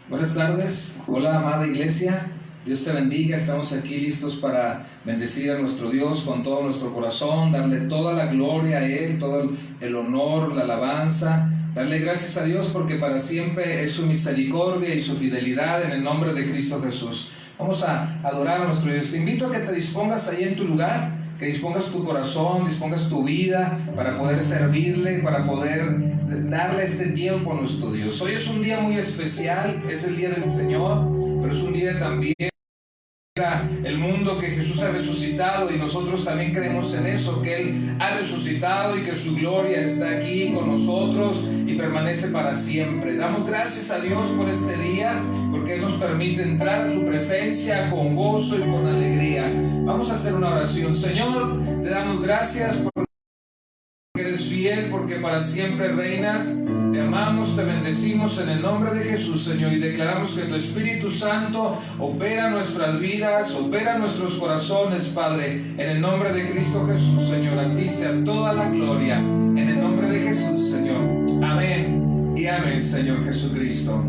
Buenas tardes, hola amada iglesia, Dios te bendiga. Estamos aquí listos para bendecir a nuestro Dios con todo nuestro corazón, darle toda la gloria a Él, todo el honor, la alabanza, darle gracias a Dios porque para siempre es su misericordia y su fidelidad, en el nombre de Cristo Jesús. Vamos a adorar a nuestro Dios. Te invito a que te dispongas ahí en tu lugar, que dispongas tu corazón, dispongas tu vida para poder servirle, para poder darle este tiempo a nuestro Dios. Hoy es un día muy especial, es el día del Señor, pero es un día también para el mundo que Jesús ha resucitado, y nosotros también creemos en eso, que Él ha resucitado y que su gloria está aquí con nosotros y permanece para siempre. Damos gracias a Dios por este día, porque Él nos permite entrar a su presencia con gozo y con alegría. Vamos a hacer una oración. Señor, te damos gracias porque eres fiel, porque para siempre reinas. Te amamos, te bendecimos en el nombre de Jesús, Señor, y declaramos que tu Espíritu Santo opera nuestras vidas, opera nuestros corazones, Padre, en el nombre de Cristo Jesús, Señor. A ti sea toda la gloria, en el nombre de Jesús, Señor. Amén y amén, Señor Jesucristo.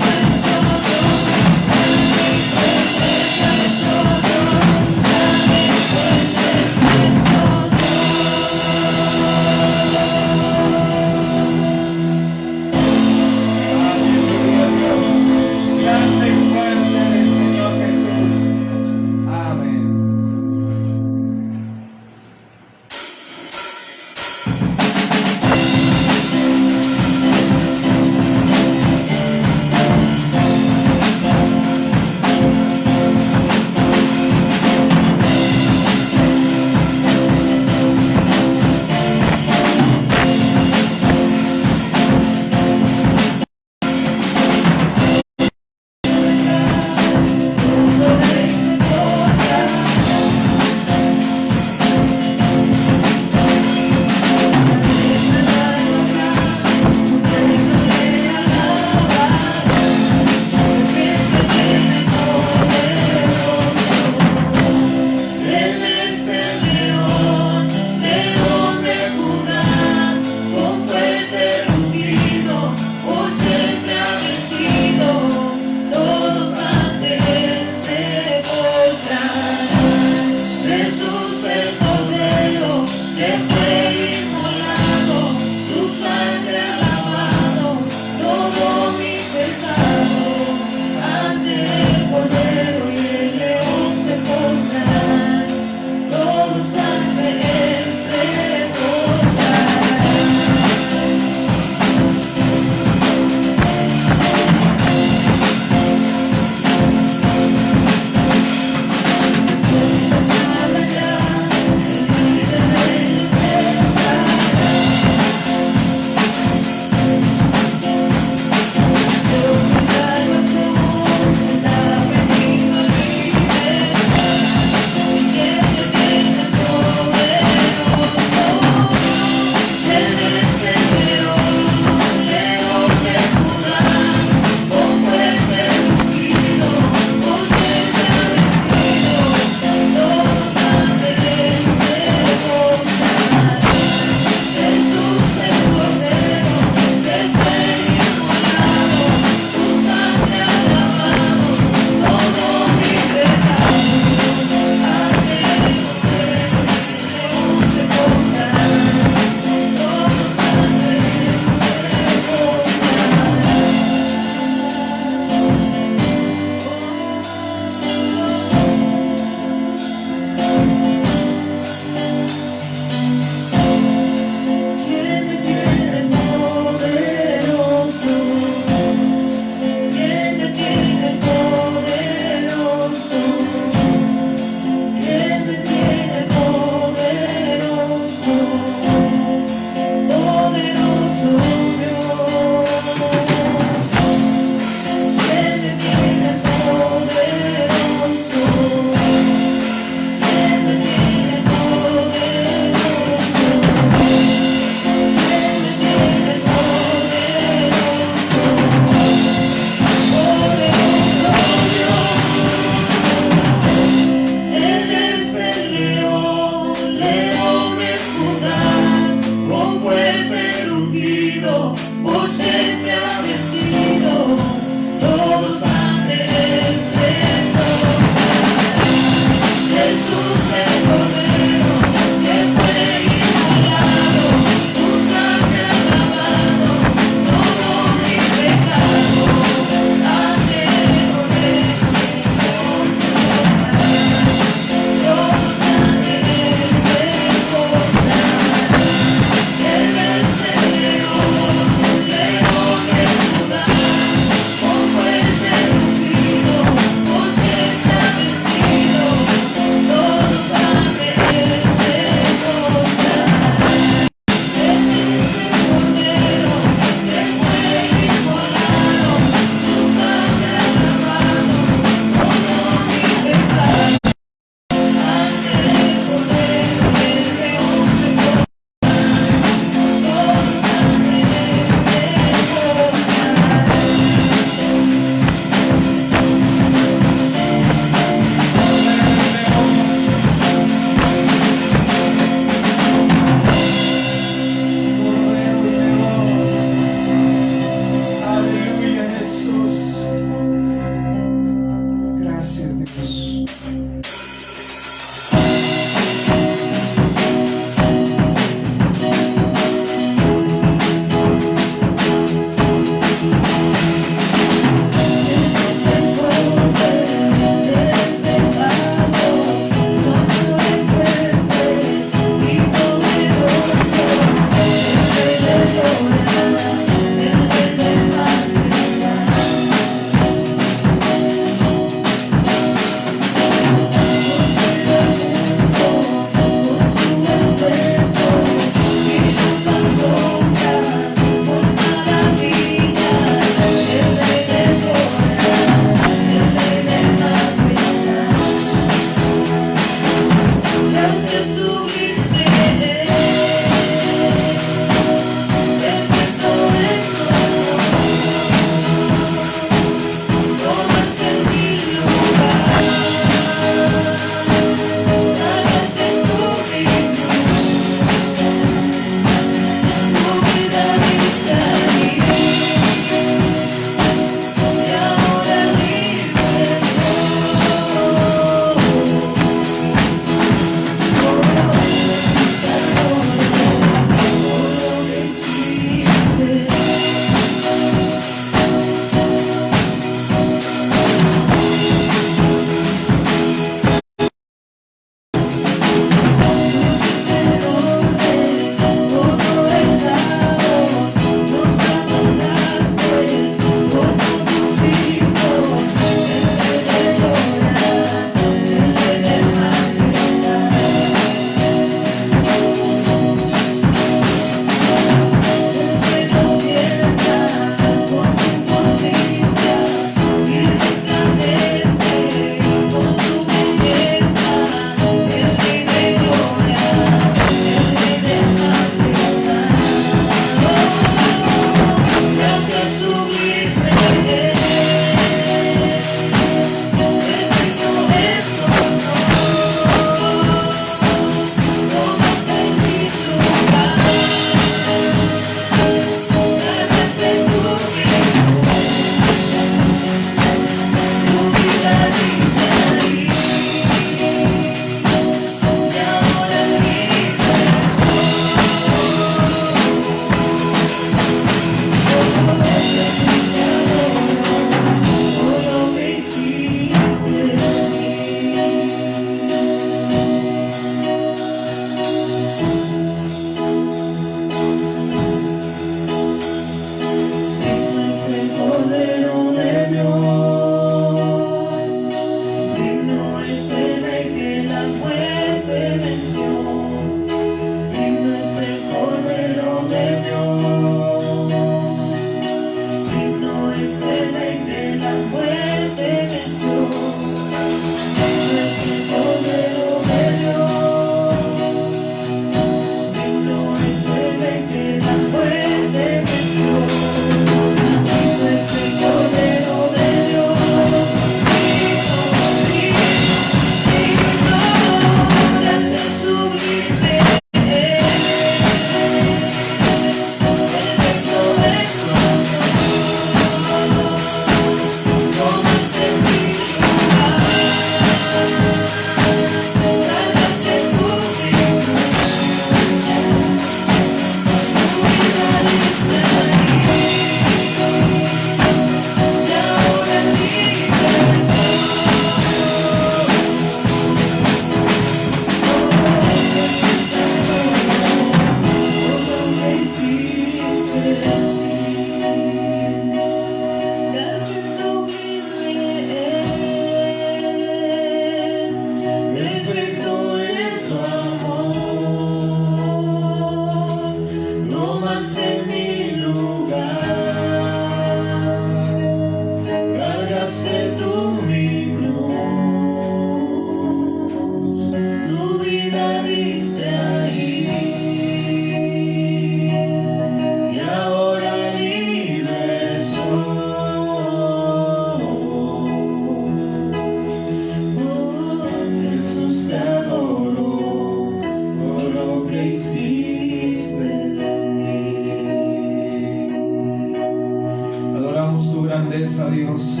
grandeza, Dios.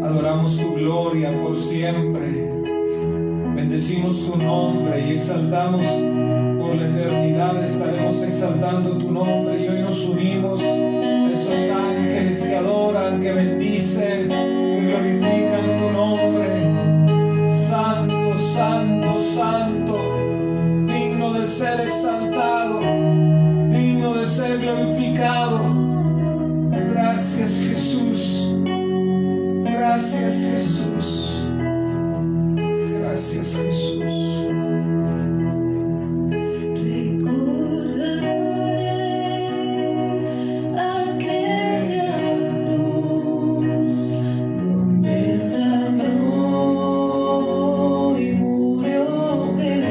Adoramos tu gloria por siempre. Bendecimos tu nombre y exaltamos por la eternidad. Estaremos exaltando tu nombre y hoy nos unimos a esos ángeles que adoran, que bendicen, que glorifican tu nombre. Santo, santo, santo, digno de ser exaltado, digno de ser glorificado. Gracias, Jesús. Gracias, Jesús. Gracias, Jesús. Donde sanó y murió Jesús.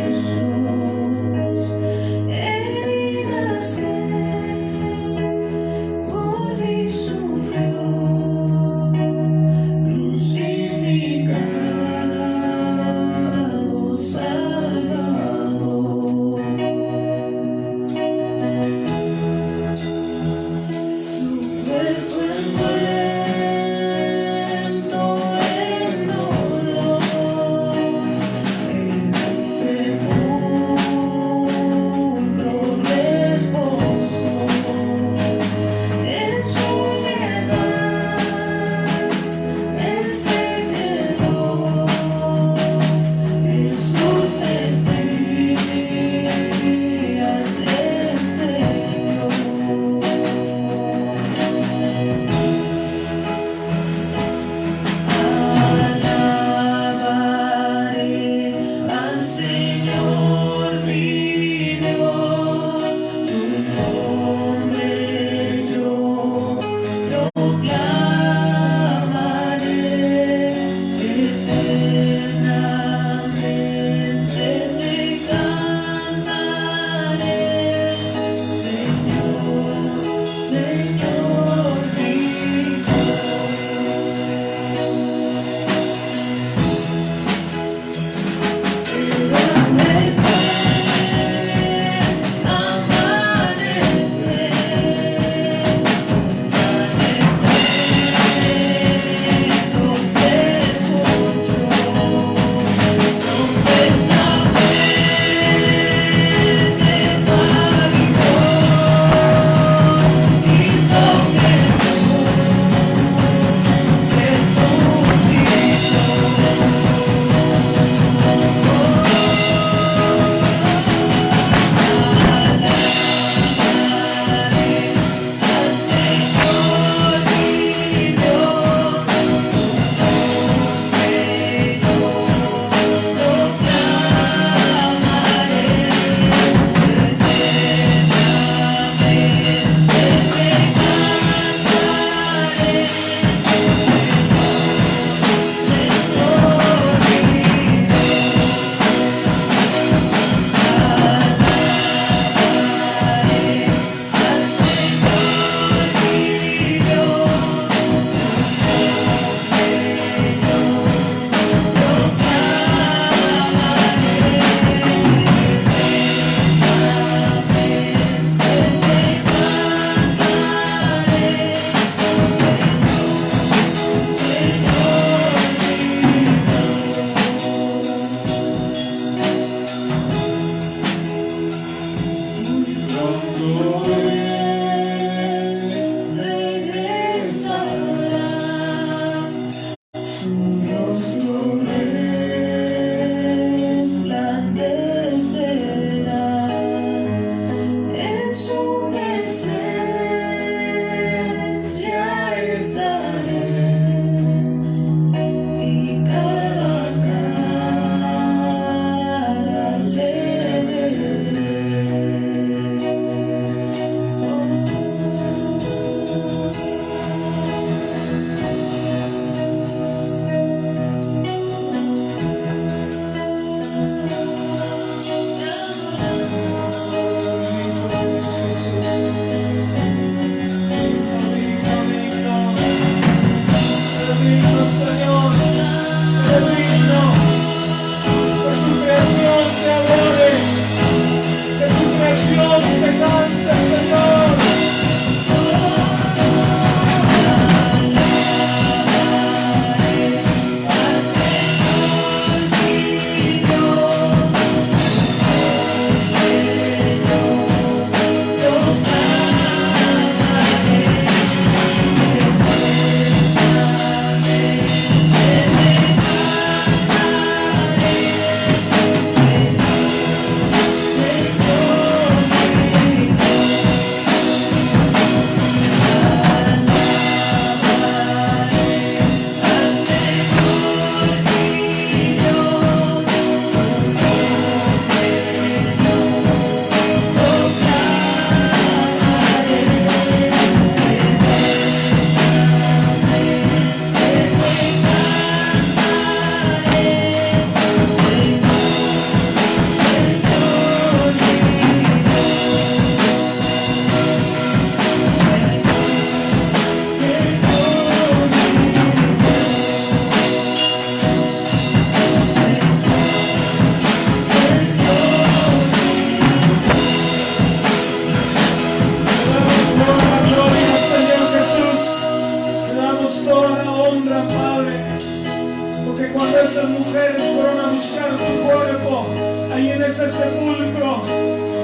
ese sepulcro,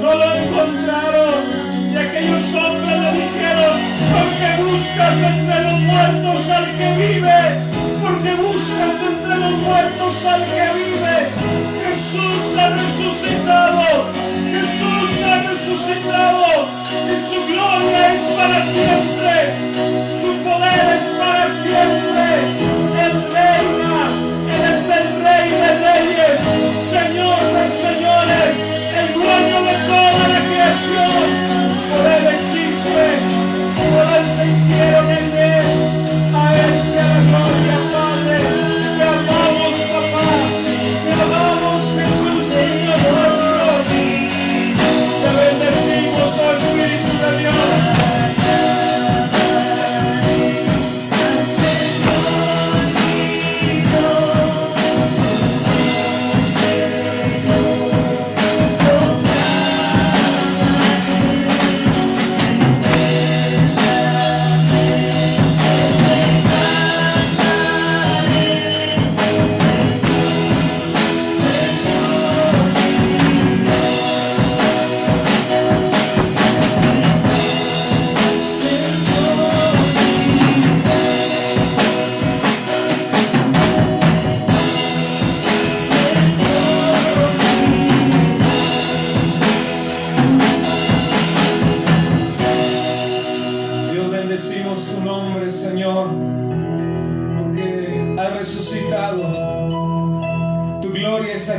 no lo encontraron, y aquellos hombres le dijeron: porque buscas entre los muertos al que vive, porque buscas entre los muertos al que vive. Jesús ha resucitado, Jesús ha resucitado, y su gloria es para siempre, su poder es para siempre. Él reina, Él es el Rey de reyes, Señor de señores, el dueño de toda la creación. Por Él existe, por Él se hicieron en Él. A Él sea la gloria, Padre. Te amamos, papá, te amamos, Jesús, Señor nuestro. Te bendecimos, oh Espíritu de Dios.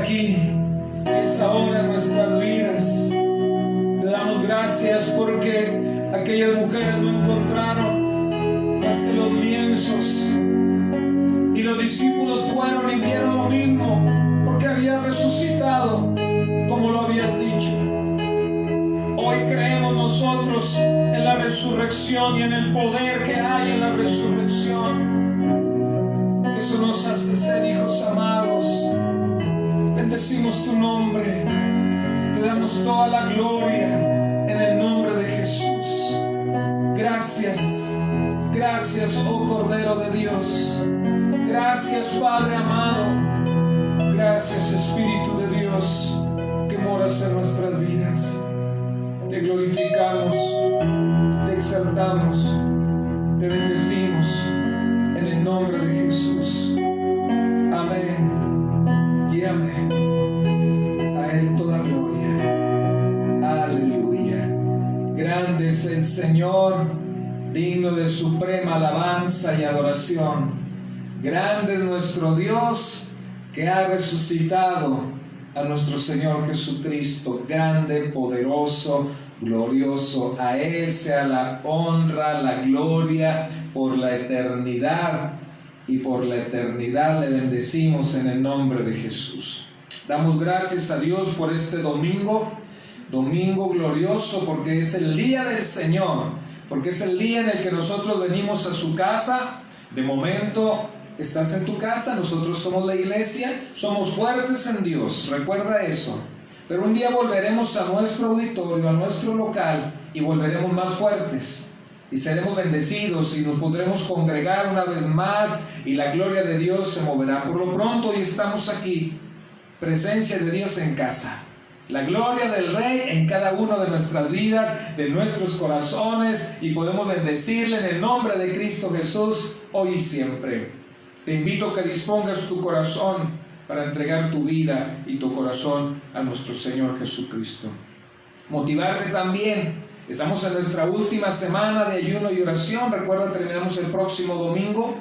Aquí es ahora en nuestras vidas. Te damos gracias porque aquellas mujeres no encontraron más que los lienzos, y los discípulos fueron y vieron lo mismo, porque había resucitado como lo habías dicho. Hoy creemos nosotros en la resurrección y en el poder que hay en la resurrección, que eso nos hace ser hijos amados. Bendecimos tu nombre, te damos toda la gloria en el nombre de Jesús. Gracias, gracias, oh Cordero de Dios. Gracias, Padre amado. Gracias, Espíritu de Dios, que moras en nuestras vidas. Te glorificamos, te exaltamos, te bendecimos en el nombre de Jesús. Amén y amén. A Él toda gloria. Aleluya. Grande es el Señor, digno de suprema alabanza y adoración. Grande es nuestro Dios, que ha resucitado a nuestro Señor Jesucristo. Grande, poderoso, glorioso. A Él sea la honra, la gloria por la eternidad. Y por la eternidad le bendecimos en el nombre de Jesús. Damos gracias a Dios por este domingo glorioso, porque es el día del Señor, porque es el día en el que nosotros venimos a su casa. De momento estás en tu casa, nosotros somos la iglesia, somos fuertes en Dios, recuerda eso. Pero un día volveremos a nuestro auditorio, a nuestro local, y volveremos más fuertes. Y seremos bendecidos y nos podremos congregar una vez más, y la gloria de Dios se moverá. Por lo pronto hoy estamos aquí, presencia de Dios en casa, la gloria del Rey en cada uno de nuestras vidas, de nuestros corazones, y podemos bendecirle en el nombre de Cristo Jesús hoy y siempre. Te invito a que dispongas tu corazón para entregar tu vida y tu corazón a nuestro Señor Jesucristo. Motivarte también. Estamos en nuestra última semana de ayuno y oración. Recuerda, terminamos el próximo domingo.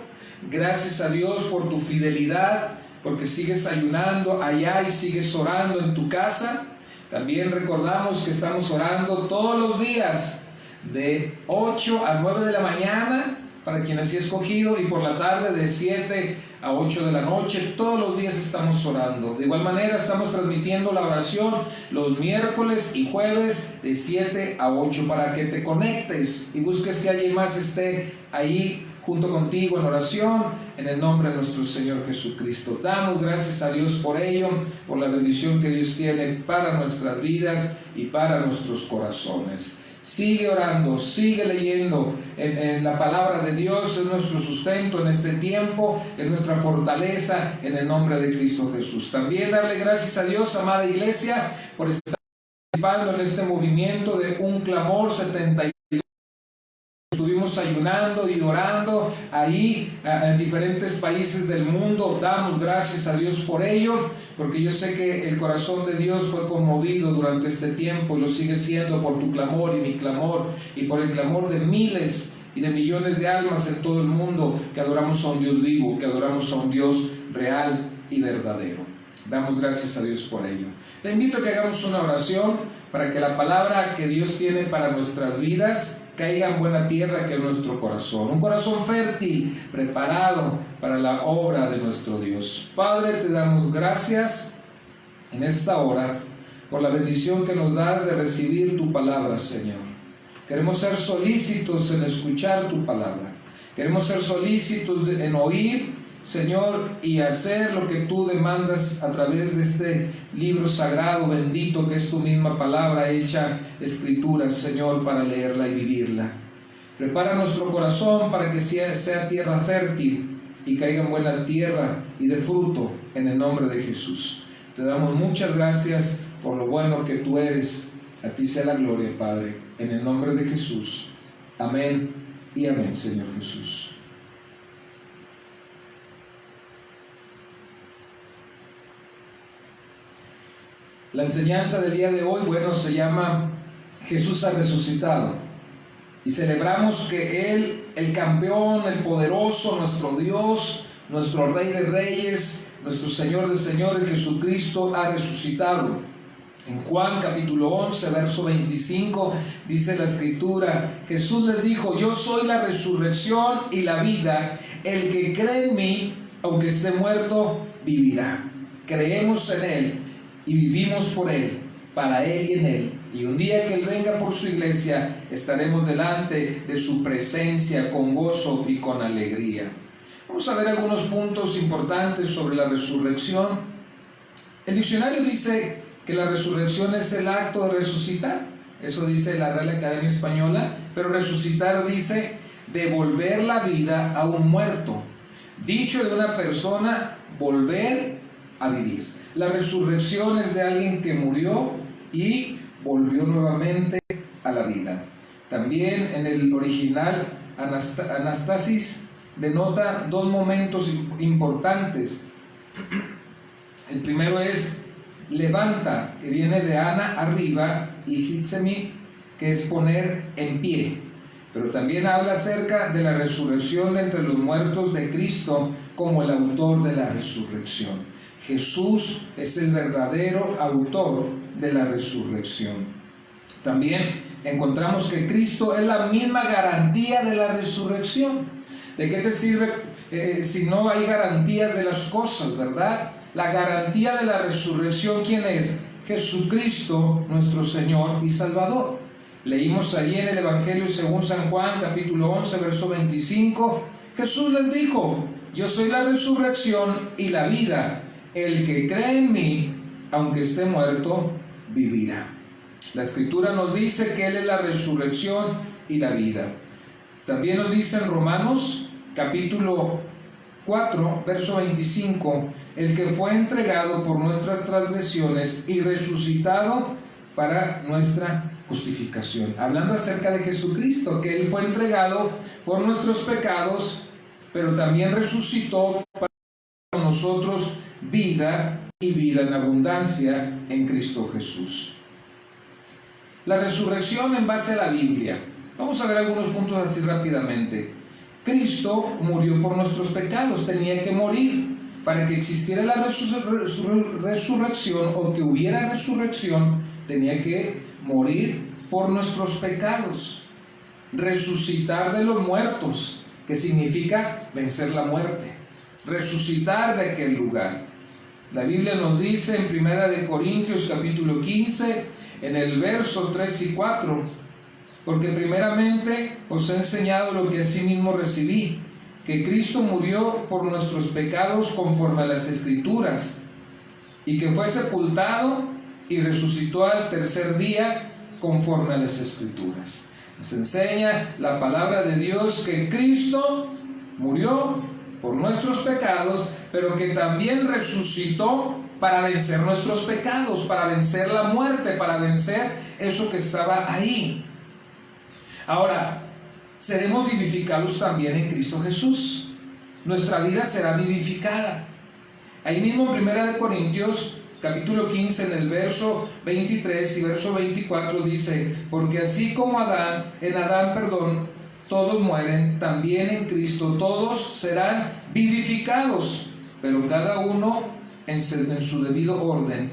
Gracias a Dios por tu fidelidad, porque sigues ayunando allá y sigues orando en tu casa. También recordamos que estamos orando todos los días de 8 a 9 de la mañana, para quien así ha escogido, y por la tarde de 7 a 8 de la noche. Todos los días estamos orando. De igual manera estamos transmitiendo la oración los miércoles y jueves de 7 a 8 para que te conectes y busques que alguien más esté ahí junto contigo en oración en el nombre de nuestro Señor Jesucristo. Damos gracias a Dios por ello, por la bendición que Dios tiene para nuestras vidas y para nuestros corazones. Sigue orando, sigue leyendo en la palabra de Dios. Es nuestro sustento en este tiempo, es nuestra fortaleza, en el nombre de Cristo Jesús. También darle gracias a Dios, amada iglesia, por estar participando en este movimiento de Un Clamor 72. Estuvimos ayunando y orando ahí en diferentes países del mundo. Damos gracias a Dios por ello, porque yo sé que el corazón de Dios fue conmovido durante este tiempo y lo sigue siendo por tu clamor y mi clamor y por el clamor de miles y de millones de almas en todo el mundo que adoramos a un Dios vivo, que adoramos a un Dios real y verdadero. Damos gracias a Dios por ello. Te invito a que hagamos una oración para que la palabra que Dios tiene para nuestras vidas caiga en buena tierra, que es nuestro corazón, un corazón fértil, preparado para la obra de nuestro Dios. Padre, te damos gracias en esta hora por la bendición que nos das de recibir tu palabra, Señor. Queremos ser solícitos en escuchar tu palabra, queremos ser solícitos en oír, Señor, y hacer lo que tú demandas a través de este libro sagrado, bendito, que es tu misma palabra hecha escritura, Señor, para leerla y vivirla. Prepara nuestro corazón para que sea tierra fértil y caiga en buena tierra y de fruto, en el nombre de Jesús. Te damos muchas gracias por lo bueno que tú eres. A ti sea la gloria, Padre, en el nombre de Jesús. Amén y amén, Señor Jesús. La enseñanza del día de hoy, se llama Jesús ha resucitado. Y celebramos que Él, el campeón, el poderoso, nuestro Dios, nuestro Rey de Reyes, nuestro Señor de Señores, Jesucristo, ha resucitado. En Juan capítulo 11, verso 25, dice la Escritura, Jesús les dijo: yo soy la resurrección y la vida. El que cree en mí, aunque esté muerto, vivirá. Creemos en Él y vivimos por Él, para Él y en Él. Y un día que Él venga por su iglesia, estaremos delante de su presencia con gozo y con alegría. Vamos a ver algunos puntos importantes sobre la resurrección. El diccionario dice que la resurrección es el acto de resucitar. Eso dice la Real Academia Española. Pero resucitar dice devolver la vida a un muerto. Dicho de una persona, volver a vivir. La resurrección es de alguien que murió y volvió nuevamente a la vida. También en el original, anastasis denota dos momentos importantes. El primero es levanta, que viene de ana, arriba, y hitsemi, que es poner en pie. Pero también habla acerca de la resurrección de entre los muertos de Cristo como el autor de la resurrección. Jesús es el verdadero autor de la resurrección. También encontramos que Cristo es la misma garantía de la resurrección. ¿De qué te sirve si no hay garantías de las cosas, verdad? La garantía de la resurrección, ¿quién es? Jesucristo, nuestro Señor y Salvador. Leímos ahí en el Evangelio según San Juan, capítulo 11, verso 25. Jesús les dijo: yo soy la resurrección y la vida. El que cree en mí, aunque esté muerto, vivirá. La Escritura nos dice que Él es la resurrección y la vida. También nos dice en Romanos, capítulo 4, verso 25, el que fue entregado por nuestras transgresiones y resucitado para nuestra justificación. Hablando acerca de Jesucristo, que Él fue entregado por nuestros pecados, pero también resucitó para nosotros vida y vida en abundancia en Cristo Jesús. La resurrección en base a la Biblia. Vamos a ver algunos puntos así rápidamente. Cristo murió por nuestros pecados, tenía que morir. Para que existiera la resurrección o que hubiera resurrección, tenía que morir por nuestros pecados. Resucitar de los muertos, que significa vencer la muerte. Resucitar de aquel lugar. La Biblia nos dice en 1 Corintios capítulo 15, en el verso 3 y 4, porque primeramente os he enseñado lo que asimismo recibí, que Cristo murió por nuestros pecados conforme a las Escrituras, y que fue sepultado y resucitó al tercer día conforme a las Escrituras. Nos enseña la palabra de Dios que Cristo murió por nuestros pecados, pero que también resucitó para vencer nuestros pecados, para vencer la muerte, para vencer eso que estaba ahí. Ahora, seremos vivificados también en Cristo Jesús. Nuestra vida será vivificada. Ahí mismo en 1 Corintios capítulo 15, en el verso 23 y verso 24 dice: porque así como en Adán, todos mueren, también en Cristo todos serán vivificados, pero cada uno en su debido orden.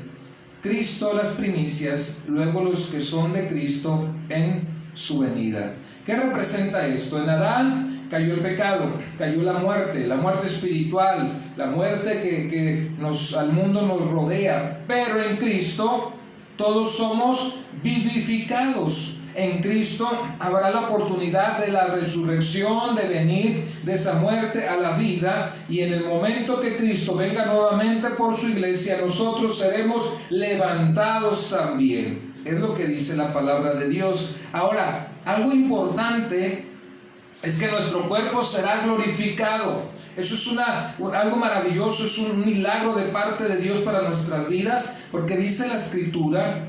Cristo las primicias, luego los que son de Cristo en su venida. ¿Qué representa esto? En Adán cayó el pecado, cayó la muerte espiritual, la muerte que al mundo nos rodea, pero en Cristo todos somos vivificados. En Cristo habrá la oportunidad de la resurrección, de venir de esa muerte a la vida, y en el momento que Cristo venga nuevamente por su iglesia, nosotros seremos levantados también. Es lo que dice la palabra de Dios. Ahora, algo importante es que nuestro cuerpo será glorificado. Eso es algo maravilloso, es un milagro de parte de Dios para nuestras vidas, porque dice la Escritura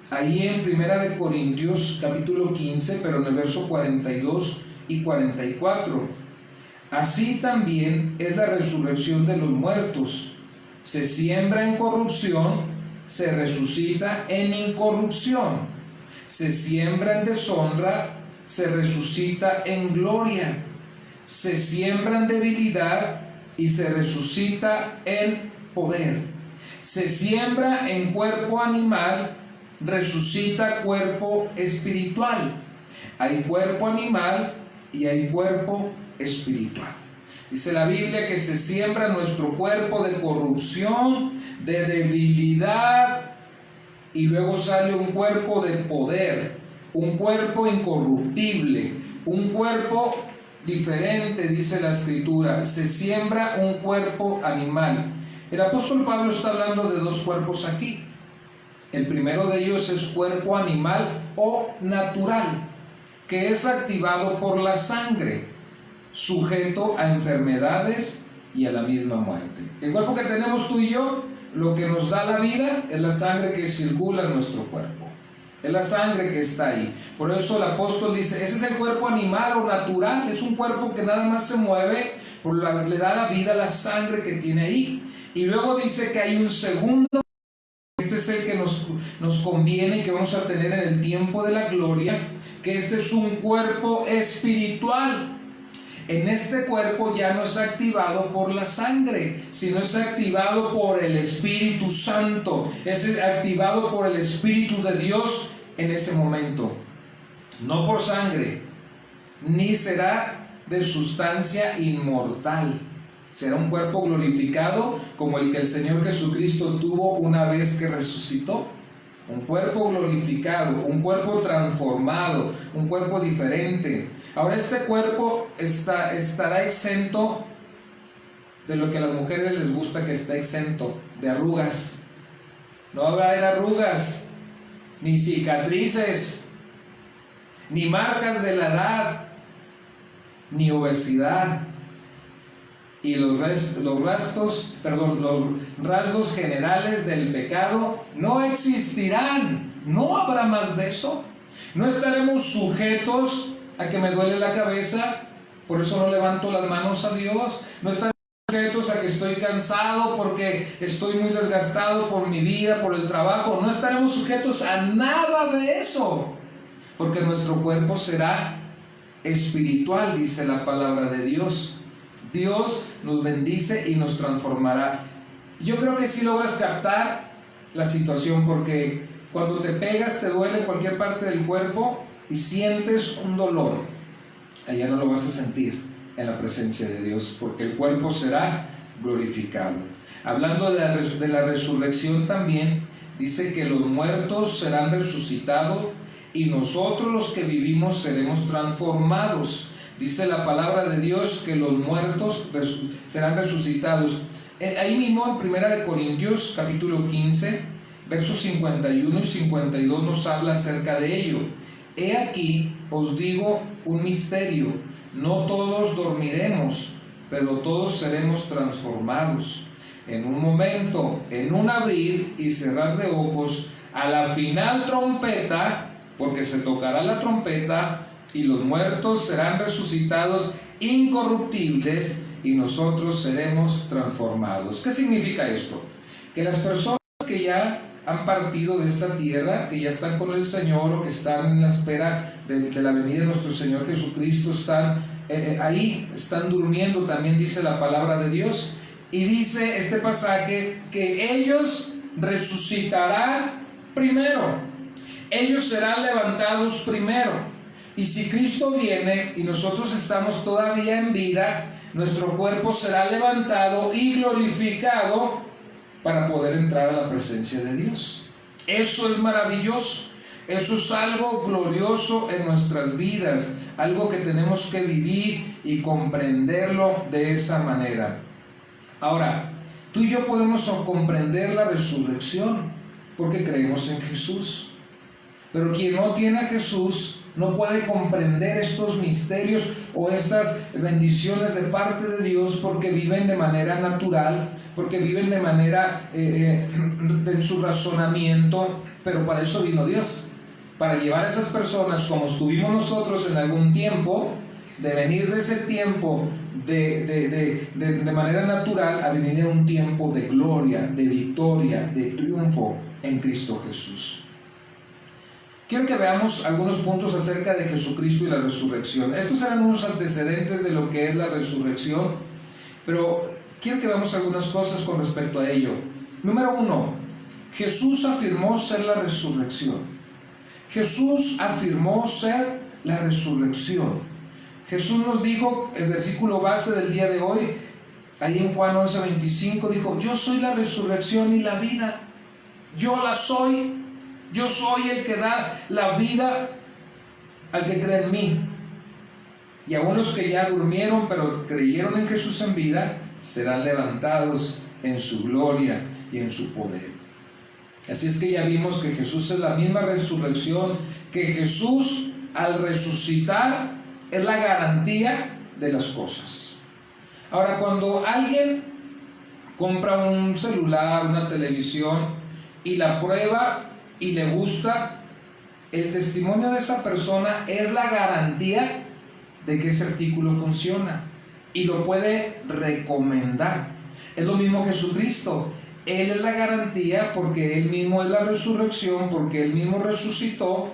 ahí en 1 Corintios capítulo 15, pero en el verso 42 y 44: así también es la resurrección de los muertos. Se siembra en corrupción, se resucita en incorrupción. Se siembra en deshonra, se resucita en gloria. Se siembra en debilidad y se resucita en poder. Se siembra en cuerpo animal, resucita cuerpo espiritual. Hay cuerpo animal y hay cuerpo espiritual. Dice la Biblia que se siembra nuestro cuerpo de corrupción, de debilidad, y luego sale un cuerpo de poder, un cuerpo incorruptible, un cuerpo diferente, dice la Escritura. Se siembra un cuerpo animal. El apóstol Pablo está hablando de dos cuerpos aquí. El primero de ellos es cuerpo animal o natural, que es activado por la sangre, sujeto a enfermedades y a la misma muerte. El cuerpo que tenemos tú y yo, lo que nos da la vida es la sangre que circula en nuestro cuerpo. Es la sangre que está ahí. Por eso el apóstol dice, ese es el cuerpo animal o natural, es un cuerpo que nada más se mueve, le da la vida la sangre que tiene ahí. Y luego dice que hay un segundo. Este es el que nos conviene y que vamos a tener en el tiempo de la gloria, que este es un cuerpo espiritual. En este cuerpo ya no es activado por la sangre, sino es activado por el Espíritu Santo, es activado por el Espíritu de Dios en ese momento. No por sangre, ni será de sustancia inmortal. Será un cuerpo glorificado como el que el Señor Jesucristo tuvo una vez que resucitó. Un cuerpo glorificado, un cuerpo transformado, un cuerpo diferente. Ahora este cuerpo estará exento de lo que a las mujeres les gusta que esté exento, de arrugas. No va a haber arrugas, ni cicatrices, ni marcas de la edad, ni obesidad. Y los rasgos generales del pecado no existirán. No habrá más de eso. No estaremos sujetos a que me duele la cabeza, por eso no levanto las manos a Dios. No estaremos sujetos a que estoy cansado porque estoy muy desgastado por mi vida, por el trabajo. No estaremos sujetos a nada de eso, porque nuestro cuerpo será espiritual, dice la palabra de Dios. Dios nos bendice y nos transformará. Yo creo que sí logras captar la situación, porque cuando te pegas te duele en cualquier parte del cuerpo y sientes un dolor. Allá no lo vas a sentir en la presencia de Dios, porque el cuerpo será glorificado. Hablando de la resurrección también, dice que los muertos serán resucitados y nosotros los que vivimos seremos transformados. Dice la palabra de Dios que los muertos serán resucitados. Ahí mismo en 1 Corintios capítulo 15, versos 51 y 52 nos habla acerca de ello. He aquí, os digo un misterio, no todos dormiremos, pero todos seremos transformados. En un momento, en un abrir y cerrar de ojos, a la final trompeta, porque se tocará la trompeta, y los muertos serán resucitados incorruptibles, y nosotros seremos transformados. ¿Qué significa esto? Que las personas que ya han partido de esta tierra, que ya están con el Señor o que están en la espera de la venida de nuestro Señor Jesucristo, están ahí, están durmiendo, también dice la palabra de Dios. Y dice este pasaje que ellos resucitarán primero, ellos serán levantados primero. Y si Cristo viene y nosotros estamos todavía en vida, nuestro cuerpo será levantado y glorificado para poder entrar a la presencia de Dios. Eso es maravilloso, eso es algo glorioso en nuestras vidas, algo que tenemos que vivir y comprenderlo de esa manera. Ahora, tú y yo podemos comprender la resurrección porque creemos en Jesús, pero quien no tiene a Jesús no puede comprender estos misterios o estas bendiciones de parte de Dios porque viven de manera natural, porque viven de manera en su razonamiento. Pero para eso vino Dios, para llevar a esas personas, como estuvimos nosotros en algún tiempo, de venir de ese tiempo de manera natural a venir a un tiempo de gloria, de victoria, de triunfo en Cristo Jesús. Quiero que veamos algunos puntos acerca de Jesucristo y la resurrección. Estos serán unos antecedentes de lo que es la resurrección, pero quiero que veamos algunas cosas con respecto a ello. Número 1, Jesús afirmó ser la resurrección. Jesús afirmó ser la resurrección. Jesús nos dijo, el versículo base del día de hoy, ahí en Juan 11:25, dijo: yo soy la resurrección y la vida. Yo la soy. Yo soy el que da la vida al que cree en mí. Y aún los que ya durmieron pero creyeron en Jesús en vida, serán levantados en su gloria y en su poder. Así es que ya vimos que Jesús es la misma resurrección, que Jesús al resucitar es la garantía de las cosas. Ahora, cuando alguien compra un celular, una televisión y la prueba y le gusta, el testimonio de esa persona es la garantía de que ese artículo funciona y lo puede recomendar. Es lo mismo Jesucristo. Él es la garantía porque Él mismo es la resurrección, porque Él mismo resucitó,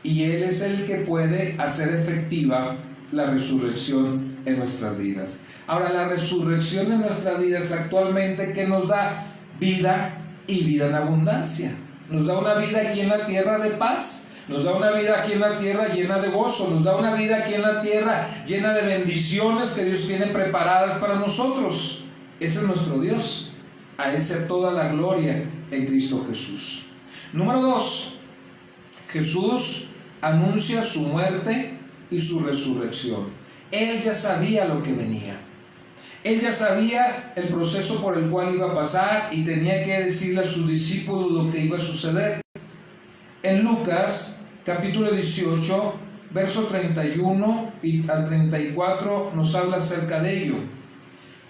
y Él es el que puede hacer efectiva la resurrección en nuestras vidas. Ahora, la resurrección en nuestras vidas actualmente, ¿qué nos da? Vida, y vida en abundancia. Nos da una vida aquí en la tierra de paz, nos da una vida aquí en la tierra llena de gozo, nos da una vida aquí en la tierra llena de bendiciones que Dios tiene preparadas para nosotros. Ese es nuestro Dios. A Él sea toda la gloria en Cristo Jesús. Número 2, Jesús anuncia su muerte y su resurrección. Él ya sabía lo que venía. Él ya sabía el proceso por el cual iba a pasar y tenía que decirle a sus discípulos lo que iba a suceder. En Lucas, capítulo 18, verso 31 y al 34 nos habla acerca de ello.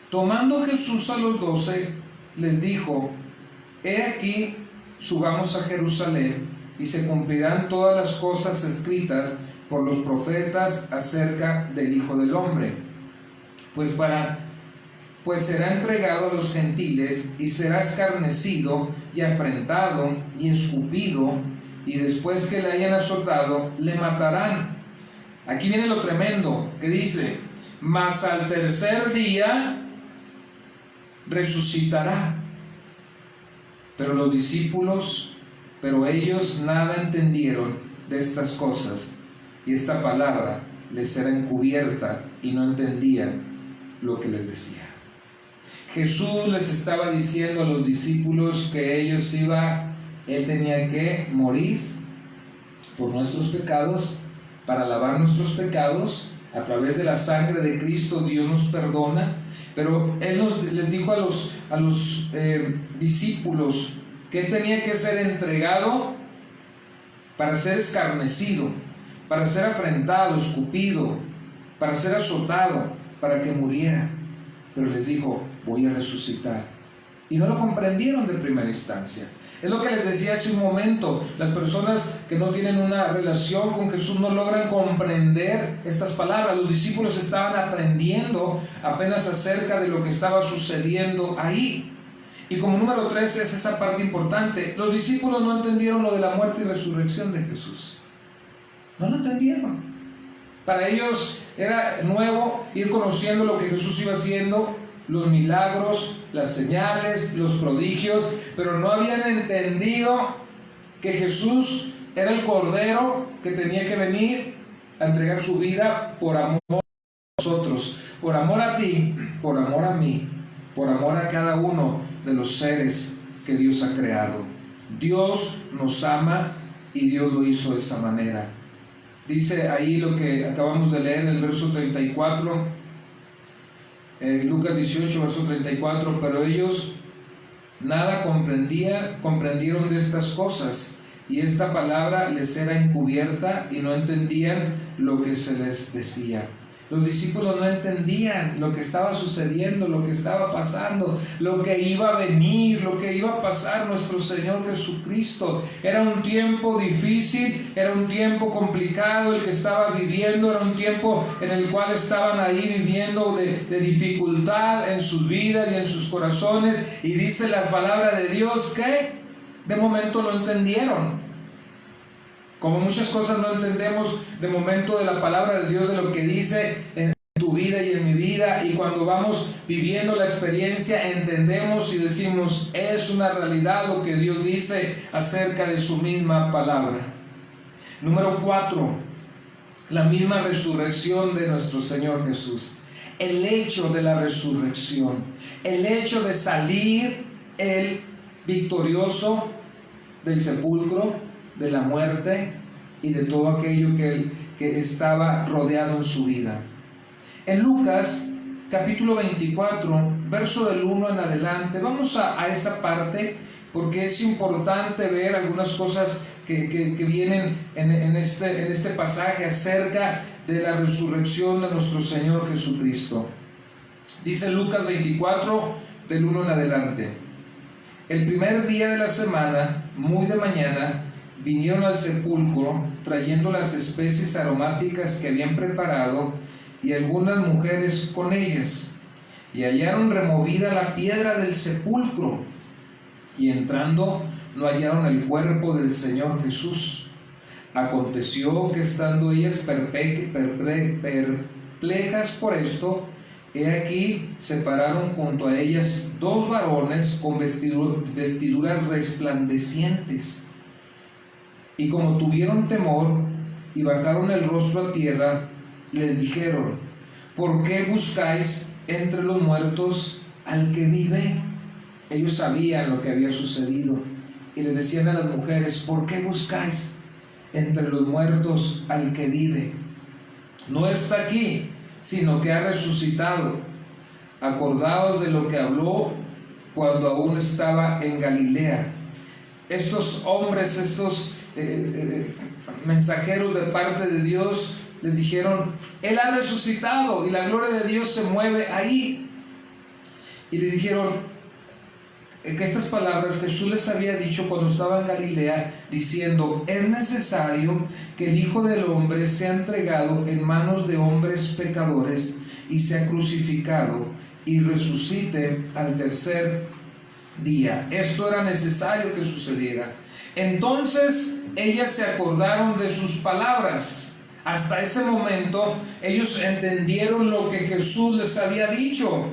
Tomando Jesús a los 12, les dijo: he aquí, subamos a Jerusalén, y se cumplirán todas las cosas escritas por los profetas acerca del Hijo del Hombre. Pues será entregado a los gentiles, y será escarnecido, y afrentado, y escupido, y después que le hayan azotado, le matarán. Aquí viene lo tremendo, que dice: mas al tercer día resucitará. Pero ellos nada entendieron de estas cosas, y esta palabra les era encubierta, y no entendían lo que les decía. Jesús les estaba diciendo a los discípulos que Él tenía que morir por nuestros pecados, para lavar nuestros pecados. A través de la sangre de Cristo Dios nos perdona. Pero Él les dijo a los discípulos que él tenía que ser entregado para ser escarnecido, para ser afrentado, escupido, para ser azotado, para que muriera. Pero les dijo, voy a resucitar. Y no lo comprendieron de primera instancia. Es lo que les decía hace un momento. Las personas que no tienen una relación con Jesús no logran comprender estas palabras. Los discípulos estaban aprendiendo apenas acerca de lo que estaba sucediendo ahí. Y como número 3 es esa parte importante. Los discípulos no entendieron lo de la muerte y resurrección de Jesús. No lo entendieron. Para ellos era nuevo ir conociendo lo que Jesús iba haciendo, los milagros, las señales, los prodigios, pero no habían entendido que Jesús era el Cordero que tenía que venir a entregar su vida por amor a nosotros, por amor a ti, por amor a mí, por amor a cada uno de los seres que Dios ha creado. Dios nos ama y Dios lo hizo de esa manera. Dice ahí lo que acabamos de leer en el verso 34, Lucas 18, verso 34, pero ellos nada comprendieron de estas cosas, y esta palabra les era encubierta y no entendían lo que se les decía. Los discípulos no entendían lo que estaba sucediendo, lo que estaba pasando, lo que iba a venir, lo que iba a pasar nuestro Señor Jesucristo. Era un tiempo difícil, era un tiempo complicado el que estaba viviendo, era un tiempo en el cual estaban ahí viviendo de dificultad en sus vidas y en sus corazones. Y dice la palabra de Dios que de momento no entendieron. Como muchas cosas no entendemos de momento de la palabra de Dios, de lo que dice en tu vida y en mi vida, y cuando vamos viviendo la experiencia entendemos y decimos, es una realidad lo que Dios dice acerca de su misma palabra. Número 4, la misma resurrección de nuestro Señor Jesús. El hecho de la resurrección, el hecho de salir Él victorioso del sepulcro, de la muerte y de todo aquello que estaba rodeado en su vida. En Lucas capítulo 24, verso del 1 en adelante, vamos a esa parte porque es importante ver algunas cosas que vienen en este pasaje acerca de la resurrección de nuestro Señor Jesucristo. Dice Lucas 24, del 1 en adelante. El primer día de la semana, muy de mañana, vinieron al sepulcro trayendo las especies aromáticas que habían preparado y algunas mujeres con ellas, y hallaron removida la piedra del sepulcro, y entrando no hallaron el cuerpo del Señor Jesús. Aconteció que estando ellas perplejas por esto, he aquí se pararon junto a ellas dos varones con vestiduras resplandecientes. Y como tuvieron temor y bajaron el rostro a tierra, les dijeron, ¿por qué buscáis entre los muertos al que vive? Ellos sabían lo que había sucedido y les decían a las mujeres, ¿por qué buscáis entre los muertos al que vive? No está aquí, sino que ha resucitado. Acordaos de lo que habló cuando aún estaba en Galilea. Estos hombres, estos mensajeros de parte de Dios les dijeron, Él ha resucitado y la gloria de Dios se mueve ahí. Y les dijeron que estas palabras Jesús les había dicho cuando estaba en Galilea, diciendo, es necesario que el Hijo del Hombre sea entregado en manos de hombres pecadores y sea crucificado y resucite al tercer día. Esto era necesario que sucediera. Entonces ellas se acordaron de sus palabras. Hasta ese momento ellos entendieron lo que Jesús les había dicho,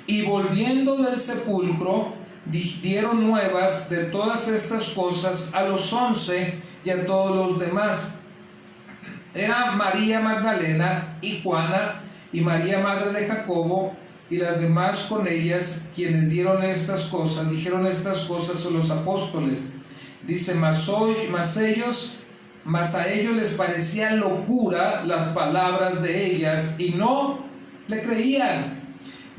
y volviendo del sepulcro dieron nuevas de todas estas cosas a los 11 y a todos los demás. Era María Magdalena y Juana y María madre de Jacobo y las demás con ellas, quienes dijeron estas cosas a los apóstoles. Dice, mas a ellos les parecía locura las palabras de ellas y no le creían.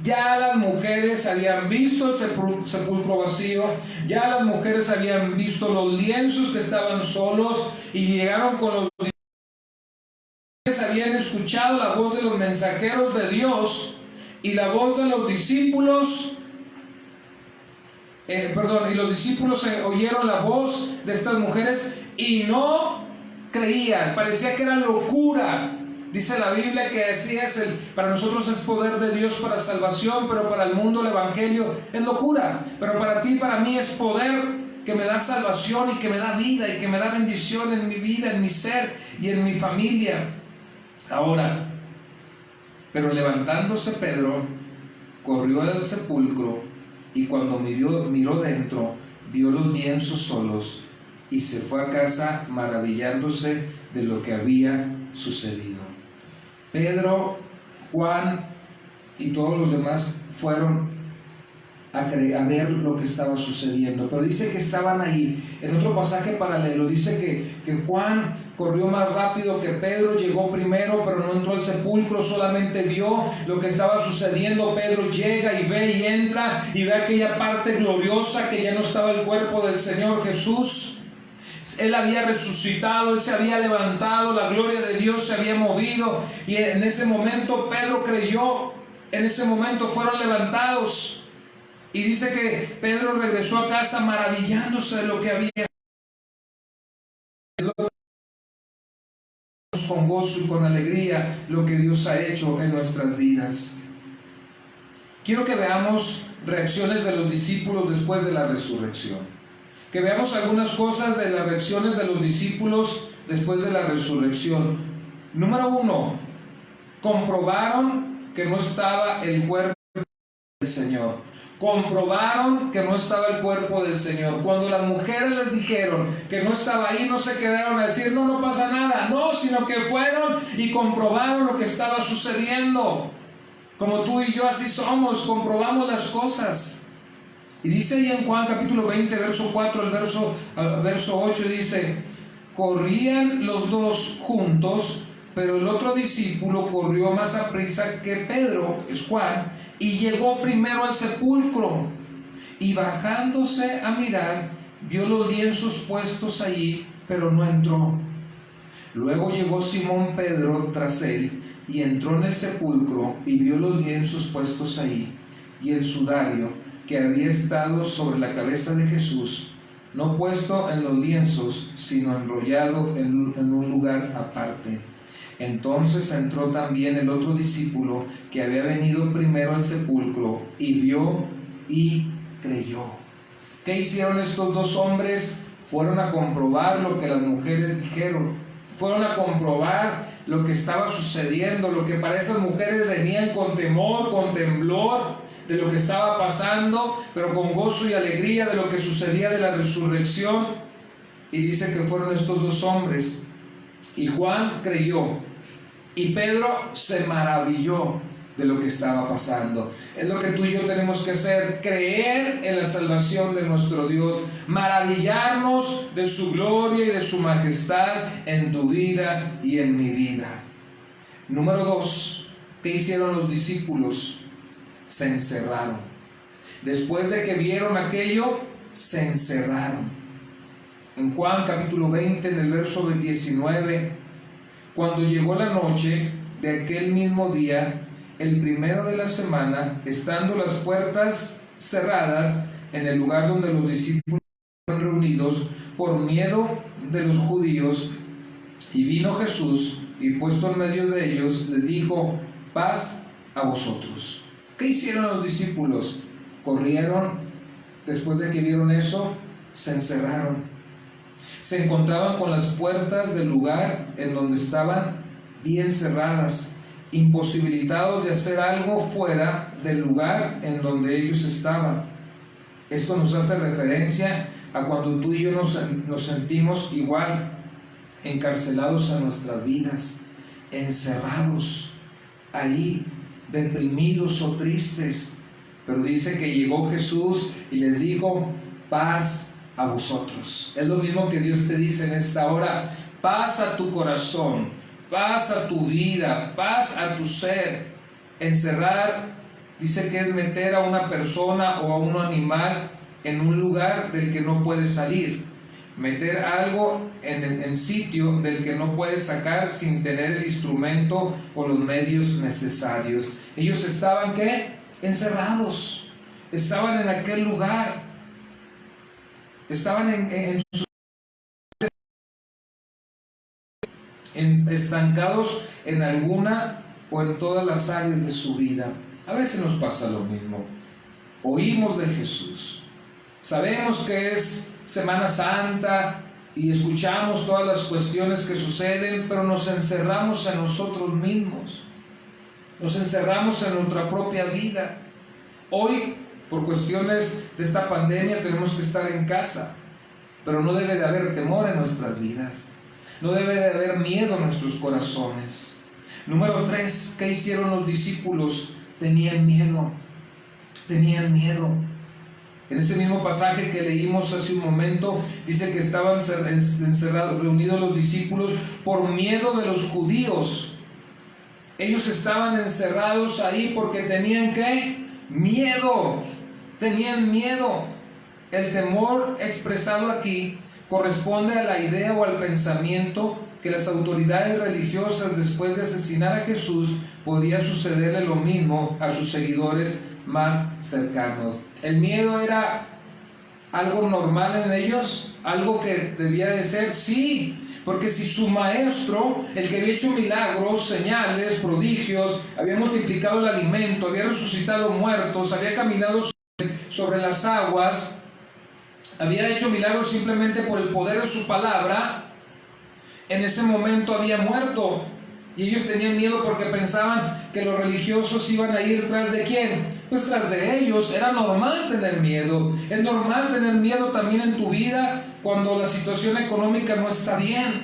Ya las mujeres habían visto el sepulcro vacío, ya las mujeres habían visto los lienzos que estaban solos y llegaron con los discípulos, habían escuchado la voz de los mensajeros de Dios y la voz de los discípulos, y los discípulos oyeron la voz de estas mujeres y no creían, parecía que era locura. Dice la Biblia que así es, para nosotros es poder de Dios para salvación, pero para el mundo el Evangelio es locura. Pero para ti, para mí es poder que me da salvación y que me da vida y que me da bendición en mi vida, en mi ser y en mi familia. Ahora, pero levantándose Pedro, corrió al sepulcro y cuando miró dentro, vio los lienzos solos y se fue a casa maravillándose de lo que había sucedido. Pedro, Juan y todos los demás fueron a ver lo que estaba sucediendo, pero dice que estaban ahí. En otro pasaje paralelo dice que Juan corrió más rápido que Pedro, llegó primero, pero no entró al sepulcro, solamente vio lo que estaba sucediendo. Pedro llega y ve y entra y ve aquella parte gloriosa que ya no estaba el cuerpo del Señor Jesús. Él había resucitado, Él se había levantado, la gloria de Dios se había movido y en ese momento Pedro creyó, en ese momento fueron levantados y dice que Pedro regresó a casa maravillándose de lo que había, con gozo y con alegría lo que Dios ha hecho en nuestras vidas. Quiero que veamos reacciones de los discípulos después de la resurrección. Que veamos algunas cosas de las reacciones de los discípulos después de la resurrección. Número 1, comprobaron que no estaba el cuerpo del Señor. Comprobaron que no estaba el cuerpo del Señor. Cuando las mujeres les dijeron que no estaba ahí, no se quedaron a decir, no pasa nada. No, sino que fueron y comprobaron lo que estaba sucediendo. Como tú y yo así somos, comprobamos las cosas. Y dice ahí en Juan capítulo 20, verso 4 al verso 8, dice, corrían los dos juntos, pero el otro discípulo corrió más aprisa que Pedro, es Juan, y llegó primero al sepulcro. Y bajándose a mirar, vio los lienzos puestos allí, pero no entró. Luego llegó Simón Pedro tras él, y entró en el sepulcro, y vio los lienzos puestos ahí, y el sudario que había estado sobre la cabeza de Jesús, no puesto en los lienzos, sino enrollado en un lugar aparte. Entonces entró también el otro discípulo que había venido primero al sepulcro, y vio y creyó. ¿Qué hicieron estos dos hombres? Fueron a comprobar lo que las mujeres dijeron. Fueron a comprobar lo que estaba sucediendo, lo que para esas mujeres venían con temor, con temblor de lo que estaba pasando, pero con gozo y alegría de lo que sucedía de la resurrección. Y dice que fueron estos dos hombres. Y Juan creyó, y Pedro se maravilló de lo que estaba pasando. Es lo que tú y yo tenemos que hacer, creer en la salvación de nuestro Dios, maravillarnos de su gloria y de su majestad en tu vida y en mi vida. Número 2, ¿qué hicieron los discípulos? Se encerraron. Después de que vieron aquello, se encerraron. En Juan capítulo 20, en el verso 19, cuando llegó la noche de aquel mismo día, el primero de la semana, estando las puertas cerradas en el lugar donde los discípulos estaban reunidos por miedo de los judíos, y vino Jesús y puesto en medio de ellos les dijo, paz a vosotros. ¿Qué hicieron los discípulos? Corrieron, después de que vieron eso, se encerraron. Se encontraban con las puertas del lugar en donde estaban bien cerradas, imposibilitados de hacer algo fuera del lugar en donde ellos estaban. Esto nos hace referencia a cuando tú y yo nos sentimos igual, encarcelados en nuestras vidas, encerrados ahí, deprimidos o tristes. Pero dice que llegó Jesús y les dijo, paz a vosotros. Es lo mismo que Dios te dice en esta hora, paz a tu corazón, paz a tu vida, paz a tu ser. Encerrar dice que es meter a una persona o a un animal en un lugar del que no puede salir, meter algo en sitio del que no puede sacar sin tener el instrumento o los medios necesarios. Ellos estaban, ¿qué? Encerrados, estaban en aquel lugar, estaban estancados en alguna o en todas las áreas de su vida. A veces nos pasa lo mismo. Oímos de Jesús, sabemos que es Semana Santa y escuchamos todas las cuestiones que suceden, pero nos encerramos en nosotros mismos, nos encerramos en nuestra propia vida. Hoy, por cuestiones de esta pandemia, tenemos que estar en casa, pero no debe de haber temor en nuestras vidas, no debe de haber miedo en nuestros corazones. Número 3, ¿qué hicieron los discípulos? Tenían miedo. En ese mismo pasaje que leímos hace un momento, dice que estaban encerrados, reunidos los discípulos por miedo de los judíos. Ellos estaban encerrados ahí porque tenían ¿qué? Miedo. Tenían miedo. El temor expresado aquí corresponde a la idea o al pensamiento que las autoridades religiosas, después de asesinar a Jesús, podía sucederle lo mismo a sus seguidores más cercanos. El miedo era algo normal en ellos, algo que debía de ser, sí, porque si su maestro, el que había hecho milagros, señales, prodigios, había multiplicado el alimento, había resucitado muertos, había caminado sobre las aguas, había hecho milagros simplemente por el poder de su palabra, en ese momento había muerto. Y ellos tenían miedo porque pensaban que los religiosos iban a ir tras de ¿quién? Pues tras de ellos. Era normal tener miedo. Es normal tener miedo también en tu vida cuando la situación económica no está bien,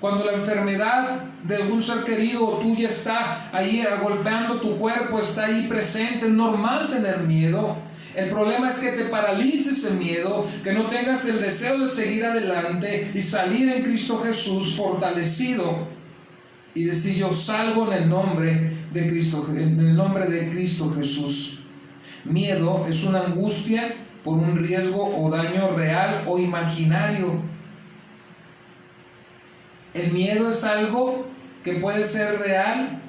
cuando la enfermedad de algún ser querido o tuya está ahí golpeando tu cuerpo, está ahí presente. Es normal tener miedo. El problema es que te paralice ese miedo, que no tengas el deseo de seguir adelante y salir en Cristo Jesús fortalecido y decir: yo salgo en el nombre de Cristo Jesús. Miedo es una angustia por un riesgo o daño real o imaginario. El miedo es algo que puede ser real,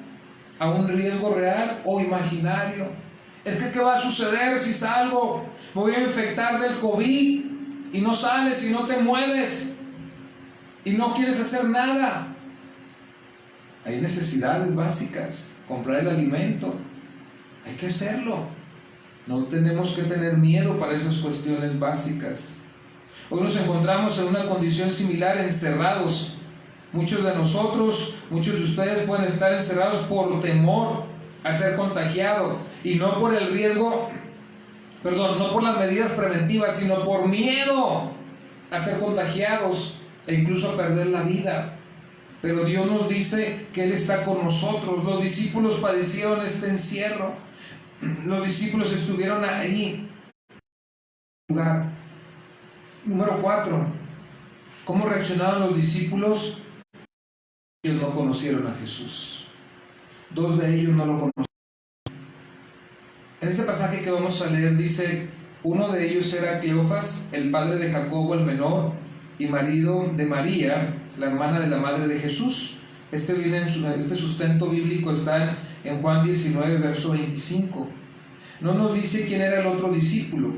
a un riesgo real o imaginario. Es que ¿qué va a suceder si salgo? Me voy a infectar del COVID y no sales y no te mueves y no quieres hacer nada. Hay necesidades básicas, comprar el alimento, hay que hacerlo. No tenemos que tener miedo para esas cuestiones básicas. Hoy nos encontramos en una condición similar, encerrados. Muchos de nosotros, muchos de ustedes pueden estar encerrados por temor a ser contagiado y no por el riesgo, no por las medidas preventivas, sino por miedo a ser contagiados e incluso a perder la vida. Pero Dios nos dice que Él está con nosotros. Los discípulos padecieron este encierro. Los discípulos estuvieron ahí. Número 4. ¿Cómo reaccionaron los discípulos? Ellos no conocieron a Jesús. 2 de ellos no lo conocieron. En este pasaje que vamos a leer dice: uno de ellos era Cleofas, el padre de Jacobo el menor y marido de María, la hermana de la madre de Jesús. Este sustento bíblico está en Juan 19, verso 25. No nos dice quién era el otro discípulo.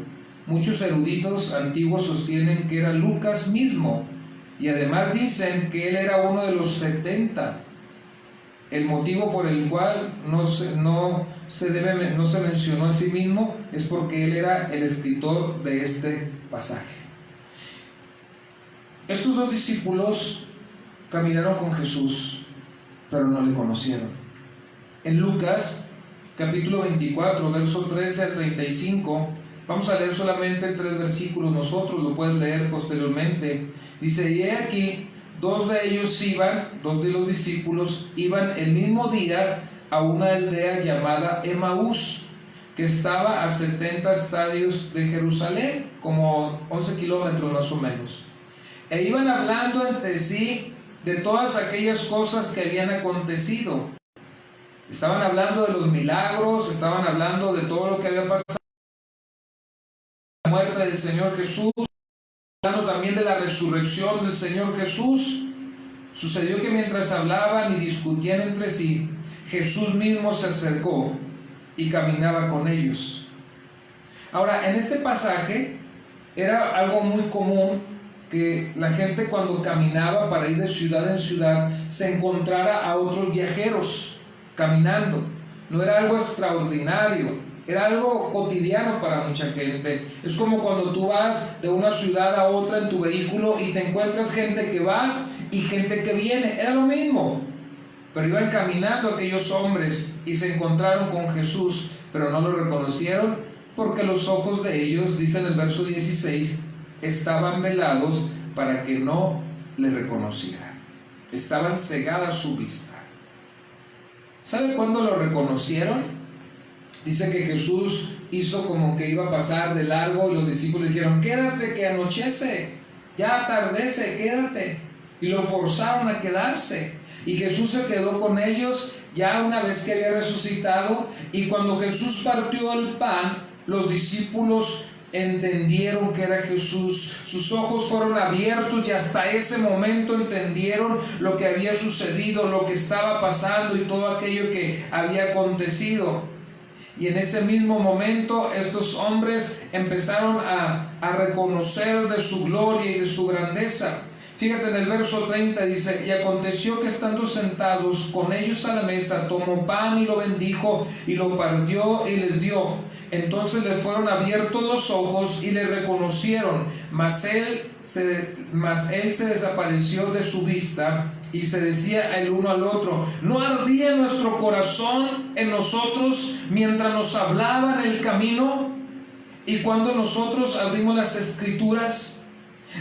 Muchos eruditos antiguos sostienen que era Lucas mismo, y además dicen que él era uno de los 70. El motivo por el cual no se mencionó a sí mismo es porque él era el escritor de este pasaje. Estos 2 discípulos caminaron con Jesús, pero no le conocieron. En Lucas, capítulo 24, verso 13 al 35, vamos a leer solamente 3 versículos nosotros, lo puedes leer posteriormente. Dice: y he aquí, 2 de ellos iban, 2 de los discípulos iban el mismo día a una aldea llamada Emaús, que estaba a 70 estadios de Jerusalén, como 11 kilómetros más o menos. E iban hablando entre sí de todas aquellas cosas que habían acontecido. Estaban hablando de los milagros, estaban hablando de todo lo que había pasado, la muerte del Señor Jesús, hablando también de la resurrección del Señor Jesús. Sucedió que mientras hablaban y discutían entre sí, Jesús mismo se acercó y caminaba con ellos. Ahora, en este pasaje era algo muy común que la gente, cuando caminaba para ir de ciudad en ciudad, se encontrara a otros viajeros caminando. No era algo extraordinario, era algo cotidiano para mucha gente. Es como cuando tú vas de una ciudad a otra en tu vehículo y te encuentras gente que va y gente que viene. Era lo mismo, pero iban caminando aquellos hombres y se encontraron con Jesús, pero no lo reconocieron porque los ojos de ellos, dice en el verso 16, estaban velados para que no le reconocieran. Estaban cegadas su vista. ¿Sabe cuándo lo reconocieron? Dice que Jesús hizo como que iba a pasar de largo y los discípulos dijeron: quédate que anochece, ya atardece, quédate. Y lo forzaron a quedarse. Y Jesús se quedó con ellos ya una vez que había resucitado. Y cuando Jesús partió el pan, los discípulos entendieron que era Jesús. Sus ojos fueron abiertos y hasta ese momento entendieron lo que había sucedido, lo que estaba pasando y todo aquello que había acontecido. Y en ese mismo momento estos hombres empezaron a reconocer de su gloria y de su grandeza. Fíjate en el verso 30, dice: y aconteció que estando sentados con ellos a la mesa, tomó pan y lo bendijo y lo partió y les dio. Entonces les fueron abiertos los ojos y le reconocieron, mas él se desapareció de su vista, y se decía el uno al otro: ¿no ardía nuestro corazón en nosotros mientras nos hablaba en el camino? Y cuando nosotros abrimos las Escrituras,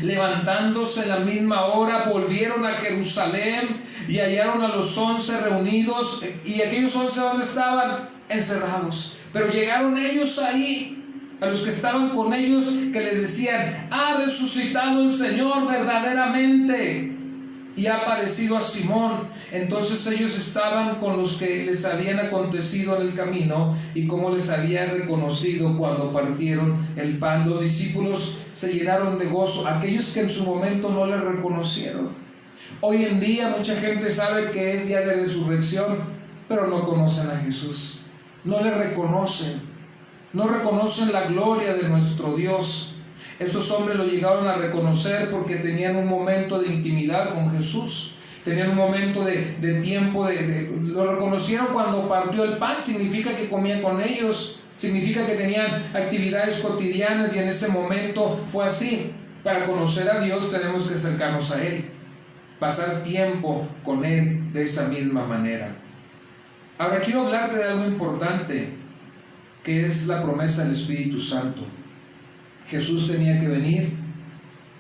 levantándose en la misma hora, volvieron a Jerusalén y hallaron a los 11 reunidos. Y aquellos 11, ¿dónde estaban? Encerrados. Pero llegaron ellos ahí, a los que estaban con ellos, que les decían: ha resucitado el Señor verdaderamente y ha aparecido a Simón. Entonces ellos estaban con los que les habían acontecido en el camino y cómo les había reconocido cuando partieron el pan. Los discípulos se llenaron de gozo, aquellos que en su momento no le reconocieron. Hoy en día mucha gente sabe que es día de resurrección, pero no conocen a Jesús, no le reconocen, no reconocen la gloria de nuestro Dios. Estos hombres lo llegaron a reconocer porque tenían un momento de intimidad con Jesús, tenían un momento de tiempo, lo reconocieron cuando partió el pan. Significa que comía con ellos, significa que tenían actividades cotidianas, y en ese momento fue así. Para conocer a Dios tenemos que acercarnos a Él, pasar tiempo con Él de esa misma manera. Ahora quiero hablarte de algo importante, que es la promesa del Espíritu Santo. Jesús tenía que venir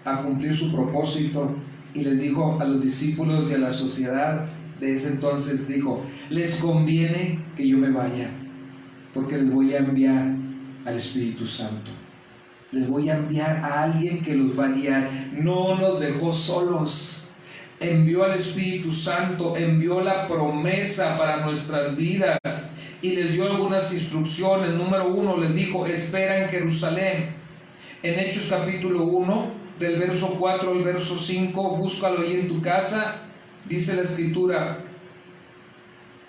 a cumplir su propósito, y les dijo a los discípulos y a la sociedad de ese entonces, dijo: les conviene que yo me vaya, porque les voy a enviar al Espíritu Santo. Les voy a enviar a alguien que los va a guiar. No nos dejó solos. Envió al Espíritu Santo, envió la promesa para nuestras vidas y les dio algunas instrucciones. Número 1, les dijo: espera en Jerusalén. En Hechos capítulo 1, del verso 4 al verso 5, búscalo ahí en tu casa, dice la Escritura: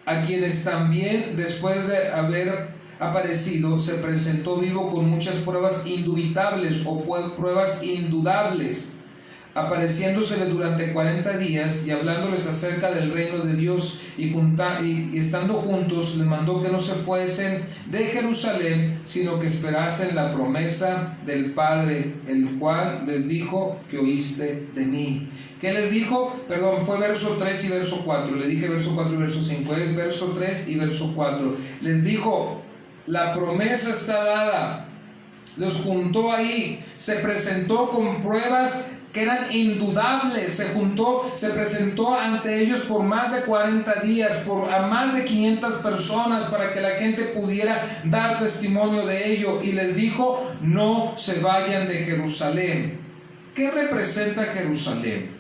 a quienes también, después de haber aparecido, se presentó vivo con muchas pruebas indubitables o pruebas indudables, apareciéndosele durante 40 días y hablándoles acerca del reino de Dios, y estando juntos les mandó que no se fuesen de Jerusalén, sino que esperasen la promesa del Padre, el cual les dijo: que oíste de mí. ¿Qué les dijo? Fue verso 3 y verso 4. Le dije verso 4 y verso 5. Fue verso 3 y verso 4. Les dijo: la promesa está dada. Los juntó ahí, se presentó con pruebas que eran indudables, se presentó ante ellos por más de 40 días, a más de 500 personas, para que la gente pudiera dar testimonio de ello, y les dijo: no se vayan de Jerusalén. ¿Qué representa Jerusalén?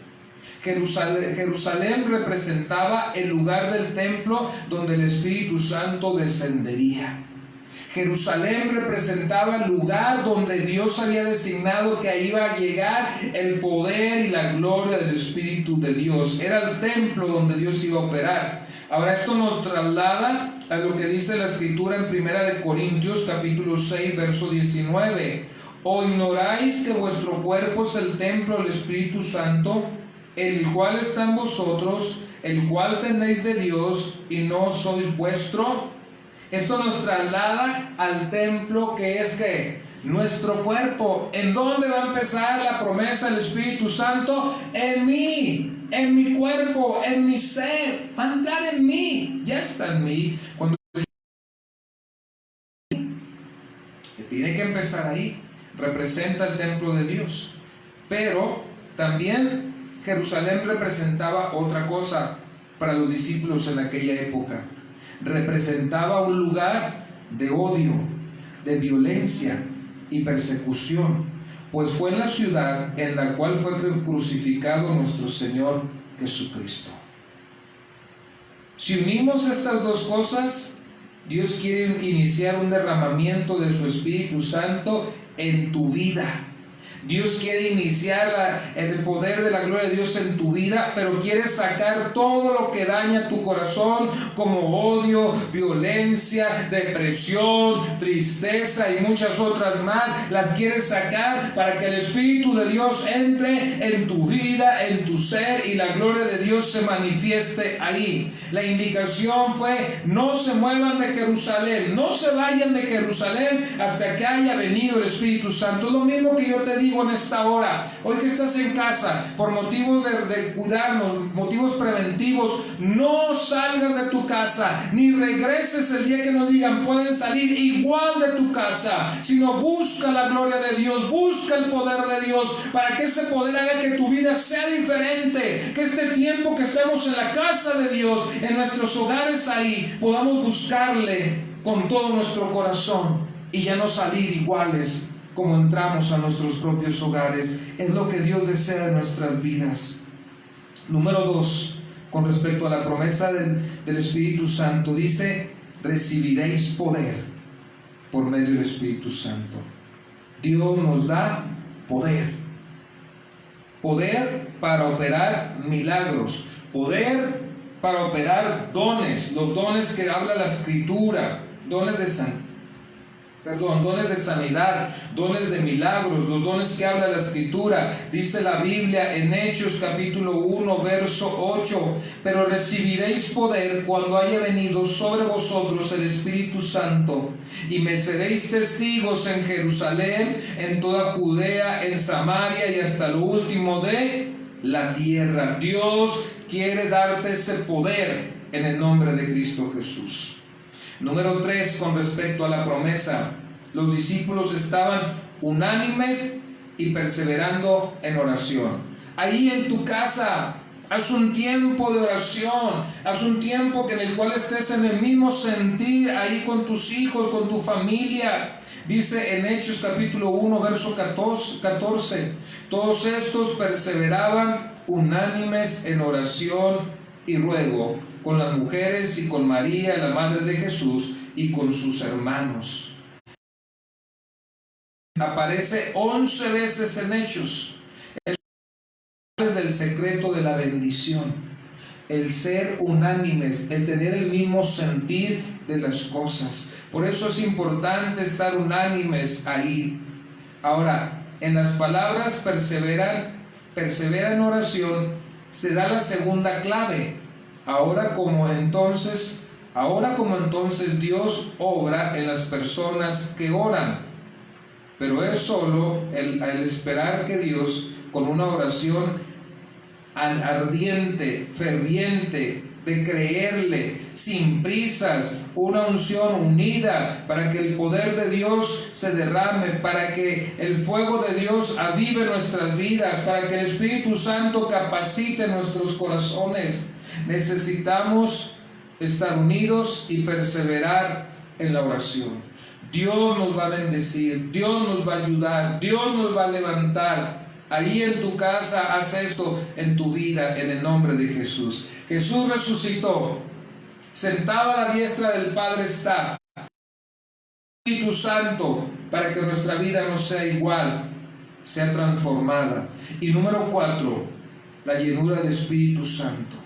Jerusalén representaba el lugar del templo donde el Espíritu Santo descendería. Jerusalén representaba el lugar donde Dios había designado que iba a llegar el poder y la gloria del Espíritu de Dios. Era el templo donde Dios iba a operar. Ahora esto nos traslada a lo que dice la Escritura en 1 Corintios capítulo 6 verso 19. ¿O ignoráis que vuestro cuerpo es el templo del Espíritu Santo, el cual está en vosotros, el cual tenéis de Dios y no sois vuestro? Esto nos traslada al templo que es que nuestro cuerpo. ¿En dónde va a empezar la promesa del Espíritu Santo? En mí, en mi cuerpo, en mi ser. Va a entrar en mí, ya está en mí. Cuando tiene que empezar ahí, representa el templo de Dios. Pero también Jerusalén representaba otra cosa para los discípulos en aquella época. Representaba un lugar de odio, de violencia y persecución, pues fue en la ciudad en la cual fue crucificado nuestro Señor Jesucristo. Si unimos estas dos cosas, Dios quiere iniciar un derramamiento de su Espíritu Santo en tu vida. Dios quiere iniciar el poder de la gloria de Dios en tu vida, pero quiere sacar todo lo que daña tu corazón, como odio, violencia, depresión, tristeza y muchas otras más. Las quiere sacar para que el Espíritu de Dios entre en tu vida, en tu ser, y la gloria de Dios se manifieste ahí. La indicación fue: no se muevan de Jerusalén, no se vayan de Jerusalén hasta que haya venido el Espíritu Santo. Es lo mismo que yo te digo en esta hora. Hoy que estás en casa, por motivos de cuidarnos, motivos preventivos, no salgas de tu casa, ni regreses el día que nos digan pueden salir igual de tu casa, sino busca la gloria de Dios, busca el poder de Dios, para que ese poder haga que tu vida sea diferente, que este tiempo que estemos en la casa de Dios, en nuestros hogares ahí, podamos buscarle con todo nuestro corazón y ya no salir iguales como entramos a nuestros propios hogares. Es lo que Dios desea en nuestras vidas. Número 2, con respecto a la promesa del Espíritu Santo, dice: recibiréis poder por medio del Espíritu Santo. Dios nos da poder. Poder para operar milagros. Poder para operar dones. Los dones que habla la Escritura. Dones de sanidad, dones de milagros, los dones que habla la Escritura. Dice la Biblia en Hechos capítulo 1 verso 8: pero recibiréis poder cuando haya venido sobre vosotros el Espíritu Santo, y me seréis testigos en Jerusalén, en toda Judea, en Samaria y hasta lo último de la tierra. Dios quiere darte ese poder en el nombre de Cristo Jesús. Número 3, con respecto a la promesa, los discípulos estaban unánimes y perseverando en oración. Ahí en tu casa, haz un tiempo de oración, haz un tiempo en el cual estés en el mismo sentir, ahí con tus hijos, con tu familia. Dice en Hechos capítulo 1 verso 14: todos estos perseveraban unánimes en oración y ruego con las mujeres y con María, la madre de Jesús, y con sus hermanos. Aparece 11 veces en Hechos. Es del secreto de la bendición, el ser unánimes, el tener el mismo sentir de las cosas. Por eso es importante estar unánimes ahí. Ahora, en las palabras persevera en oración, se da la segunda clave. Ahora como entonces Dios obra en las personas que oran, pero es solo el esperar que Dios, con una oración ardiente, ferviente, de creerle, sin prisas, una unción unida, para que el poder de Dios se derrame, para que el fuego de Dios avive nuestras vidas, para que el Espíritu Santo capacite nuestros corazones. Necesitamos estar unidos y perseverar en la oración. Dios nos va a bendecir, Dios nos va a ayudar, Dios nos va a levantar ahí en tu casa, haz esto en tu vida, en el nombre de Jesús. Jesús resucitó, sentado a la diestra del Padre está. Espíritu Santo, para que nuestra vida no sea igual, sea transformada. Y número 4, la llenura del Espíritu Santo.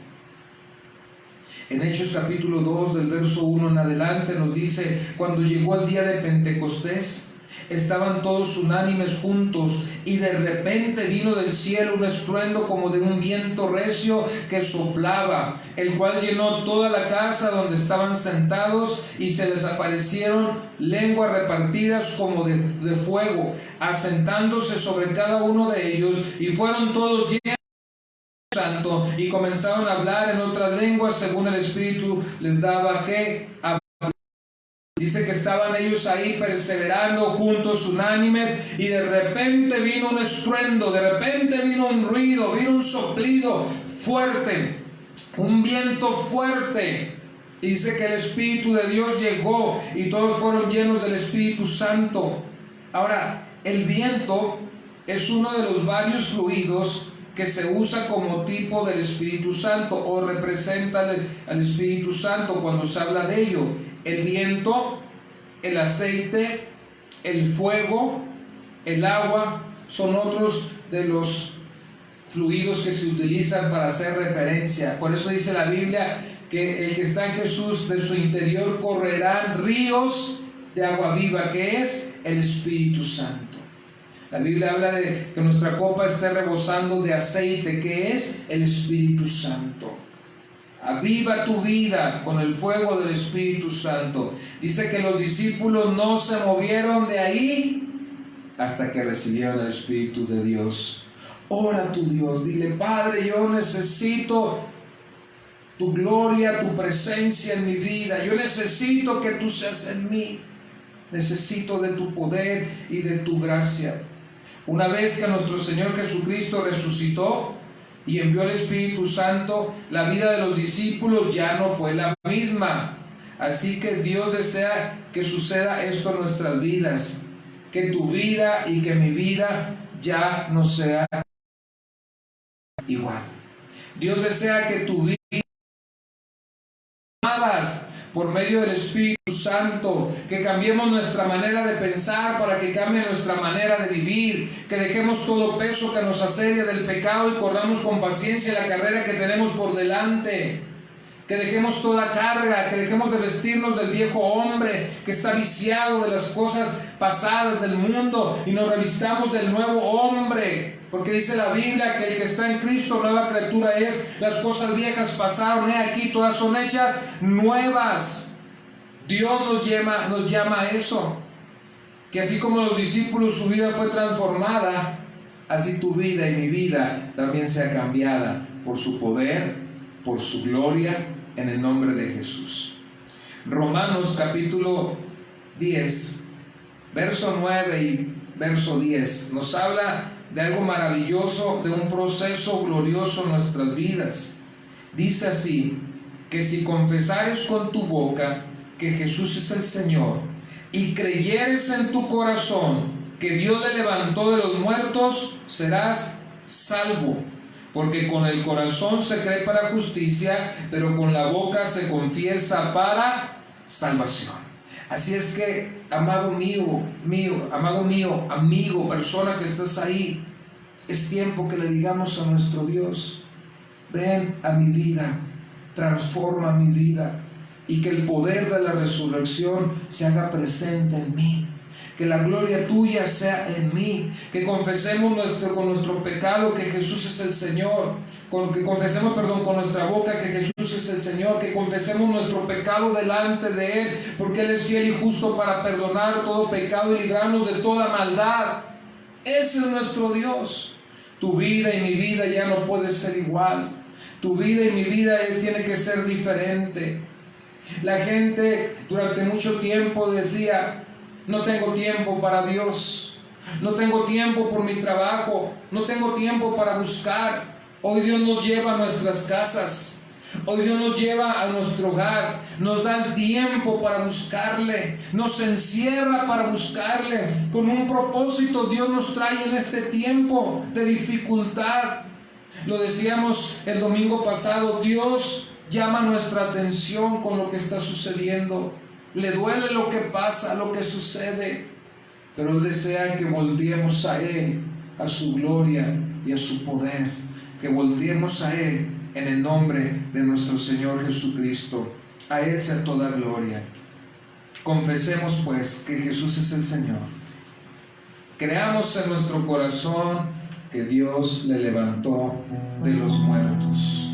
En Hechos capítulo 2, del verso 1 en adelante, nos dice: cuando llegó el día de Pentecostés, estaban todos unánimes juntos, y de repente vino del cielo un estruendo como de un viento recio que soplaba, el cual llenó toda la casa donde estaban sentados, y se les aparecieron lenguas repartidas como de fuego, asentándose sobre cada uno de ellos, y fueron todos llenos Santo, y comenzaron a hablar en otras lenguas según el Espíritu les daba que hablar. Dice que estaban ellos ahí perseverando juntos, unánimes, y de repente vino un estruendo, de repente vino un ruido, vino un soplido fuerte, un viento fuerte. Y dice que el Espíritu de Dios llegó y todos fueron llenos del Espíritu Santo. Ahora, el viento es uno de los varios fluidos que se usa como tipo del Espíritu Santo, o representa al Espíritu Santo cuando se habla de ello. El viento, el aceite, el fuego, el agua, son otros de los fluidos que se utilizan para hacer referencia. Por eso dice la Biblia que el que está en Jesús, de su interior correrán ríos de agua viva, que es el Espíritu Santo. La Biblia habla de que nuestra copa esté rebosando de aceite, que es el Espíritu Santo. Aviva tu vida con el fuego del Espíritu Santo. Dice que los discípulos no se movieron de ahí hasta que recibieron el Espíritu de Dios. Ora a tu Dios, dile: Padre, yo necesito tu gloria, tu presencia en mi vida. Yo necesito que tú seas en mí. Necesito de tu poder y de tu gracia. Una vez que nuestro Señor Jesucristo resucitó y envió el Espíritu Santo, la vida de los discípulos ya no fue la misma. Así que Dios desea que suceda esto en nuestras vidas, que tu vida y que mi vida ya no sea igual. Dios desea que tu vida, por medio del Espíritu Santo, que cambiemos nuestra manera de pensar para que cambie nuestra manera de vivir, que dejemos todo peso que nos asedia del pecado y corramos con paciencia la carrera que tenemos por delante, que dejemos toda carga, que dejemos de vestirnos del viejo hombre que está viciado de las cosas pasadas del mundo y nos revistamos del nuevo hombre. Porque dice la Biblia que el que está en Cristo, nueva criatura es. Las cosas viejas pasaron, he aquí, todas son hechas nuevas. Dios nos llama a eso. Que así como los discípulos, su vida fue transformada, así tu vida y mi vida también sea cambiada por su poder, por su gloria, en el nombre de Jesús. Romanos capítulo 10, verso 9 y verso 10, nos habla de algo maravilloso, de un proceso glorioso en nuestras vidas. Dice así: que si confesares con tu boca que Jesús es el Señor, y creyeres en tu corazón que Dios le levantó de los muertos, serás salvo. Porque con el corazón se cree para justicia, pero con la boca se confiesa para salvación. Así es que, amado mío, amigo, persona que estás ahí, es tiempo que le digamos a nuestro Dios: ven a mi vida, transforma mi vida, y que el poder de la resurrección se haga presente en mí. Que la gloria tuya sea en mí, que confesemos con nuestro pecado que Jesús es el Señor, que confesemos con nuestra boca que Jesús es el Señor, que confesemos nuestro pecado delante de Él, porque Él es fiel y justo para perdonar todo pecado y librarnos de toda maldad. Ese es nuestro Dios. Tu vida y mi vida ya no puede ser igual. Tu vida y mi vida tiene que ser diferente. La gente durante mucho tiempo decía: no tengo tiempo para Dios, no tengo tiempo por mi trabajo, no tengo tiempo para buscar. Hoy Dios nos lleva a nuestras casas. Hoy Dios nos lleva a nuestro hogar, nos da el tiempo para buscarle, nos encierra para buscarle. Con un propósito Dios nos trae en este tiempo de dificultad. Lo decíamos el domingo pasado, Dios llama nuestra atención con lo que está sucediendo. Le duele lo que pasa, lo que sucede, pero Él desea que volteemos a Él, a su gloria y a su poder, que volteemos a Él en el nombre de nuestro Señor Jesucristo. A Él sea toda gloria. Confesemos pues que Jesús es el Señor. Creamos en nuestro corazón que Dios le levantó de los muertos.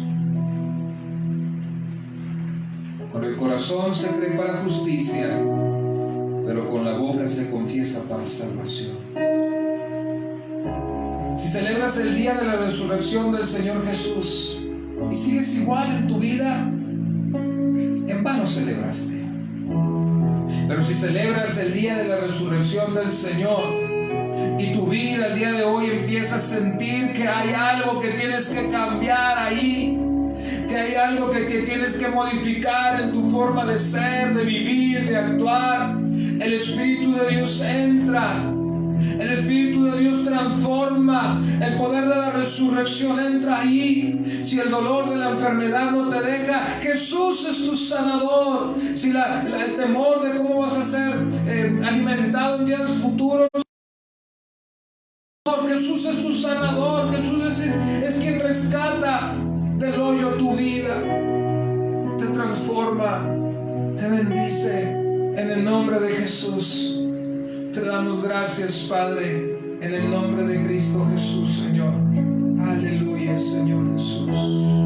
Con el corazón se cree para justicia, pero con la boca se confiesa para salvación. Si celebras el día de la resurrección del Señor Jesús y sigues igual en tu vida, en vano celebraste. Pero si celebras el día de la resurrección del Señor y tu vida el día de hoy empieza a sentir que hay algo que tienes que cambiar ahí, que hay algo que tienes que modificar en tu forma de ser, de vivir, de actuar, el Espíritu de Dios entra. El Espíritu de Dios transforma, el poder de la resurrección entra ahí. Si el dolor de la enfermedad no te deja, Jesús es tu sanador. Si el temor de cómo vas a ser alimentado en días futuros, Jesús es tu sanador. Jesús es quien rescata del hoyo tu vida, te transforma, te bendice en el nombre de Jesús. Te damos gracias, Padre, en el nombre de Cristo Jesús, Señor. Aleluya, Señor Jesús.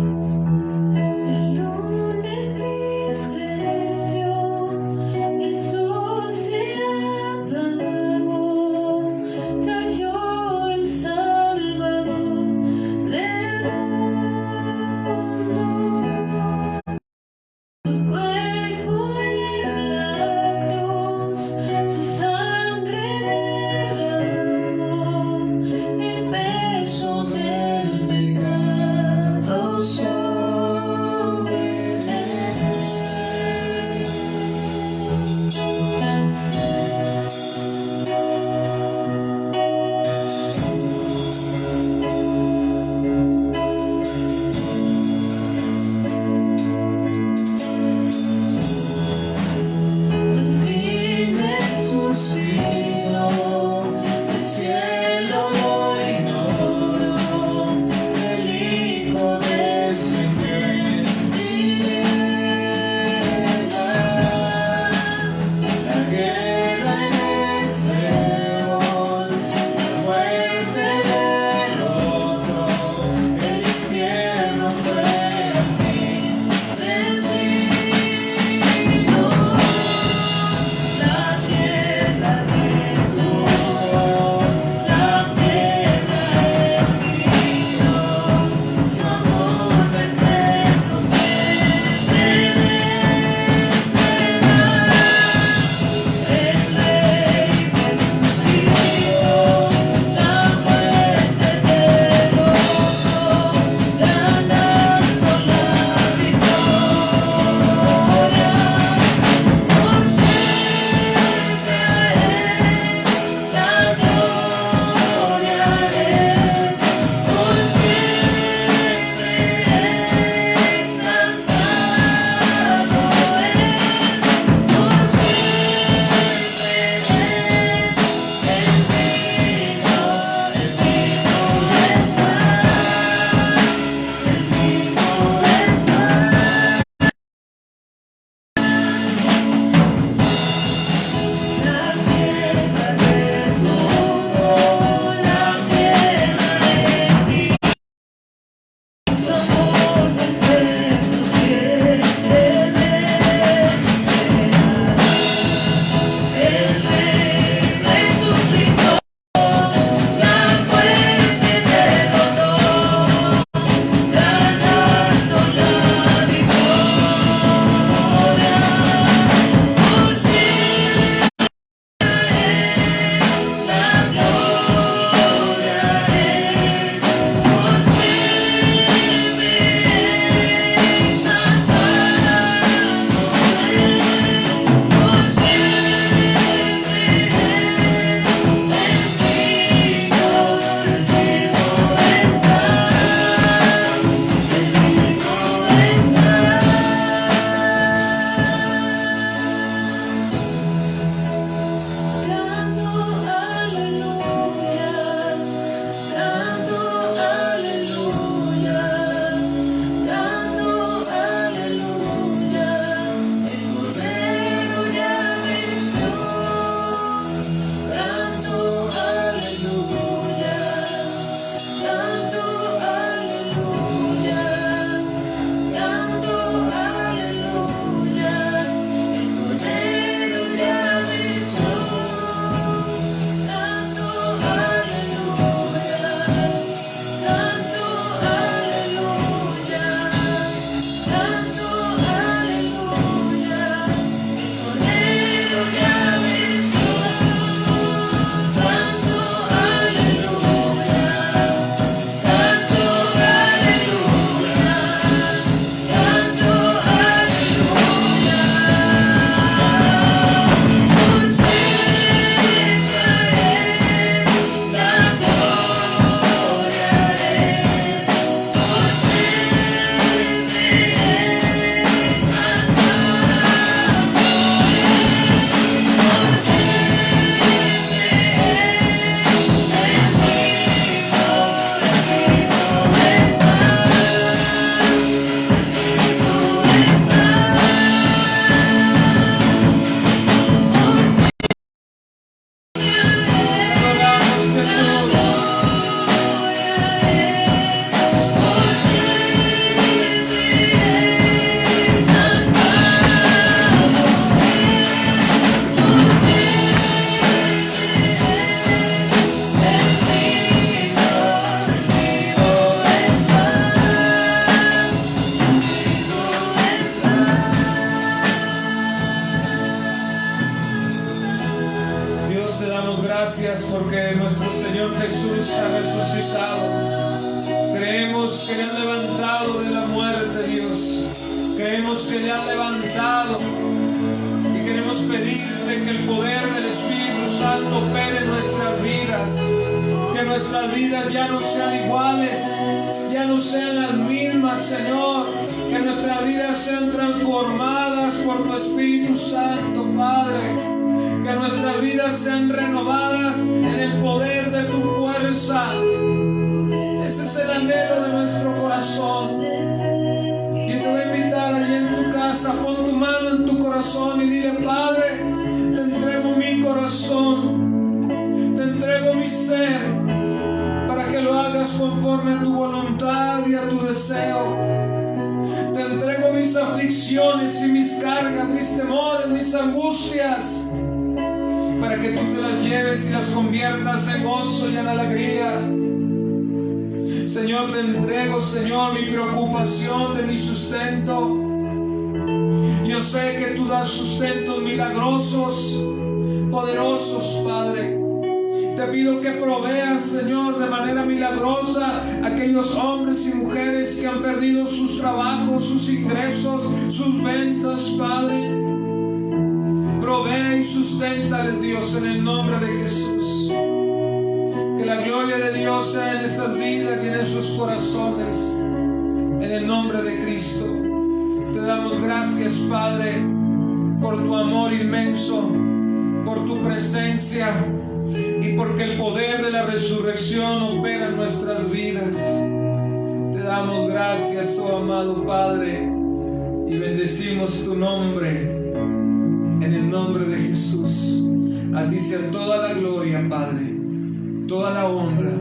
gracias porque nuestro Señor Jesús ha resucitado. Creemos que le han levantado de la muerte, Dios. Creemos que le han levantado. Y queremos pedirte que el poder del Espíritu Santo opere en nuestras vidas. Que nuestras vidas ya no sean iguales, ya no sean las mismas, Señor. Que nuestras vidas sean transformadas por tu Espíritu Santo, Padre. Que nuestras vidas sean renovadas en el poder de tu fuerza. Ese es el anhelo de nuestro corazón. Y te voy a invitar allí en tu casa, pon tu mano en tu corazón y dile: Padre, te entrego mi corazón, te entrego mi ser, para que lo hagas conforme a tu voluntad y a tu deseo. Te entrego mis aflicciones y mis cargas, mis temores, mis angustias, para que tú te las lleves y las conviertas en gozo y en alegría. Señor, te entrego, Señor, mi preocupación de mi sustento. Yo sé que tú das sustentos milagrosos, poderosos, Padre. Te pido que proveas, Señor, de manera milagrosa a aquellos hombres y mujeres que han perdido sus trabajos, sus ingresos, sus ventas, Padre. Provee y susténtales, Dios, en el nombre de Jesús. Que la gloria de Dios sea en estas vidas y en esos corazones, en el nombre de Cristo. Te damos gracias, Padre, por tu amor inmenso, por tu presencia y porque el poder de la resurrección opera en nuestras vidas. Te damos gracias, oh amado Padre, y bendecimos tu nombre, en el nombre de Jesús. A ti sea toda la gloria, Padre, toda la honra,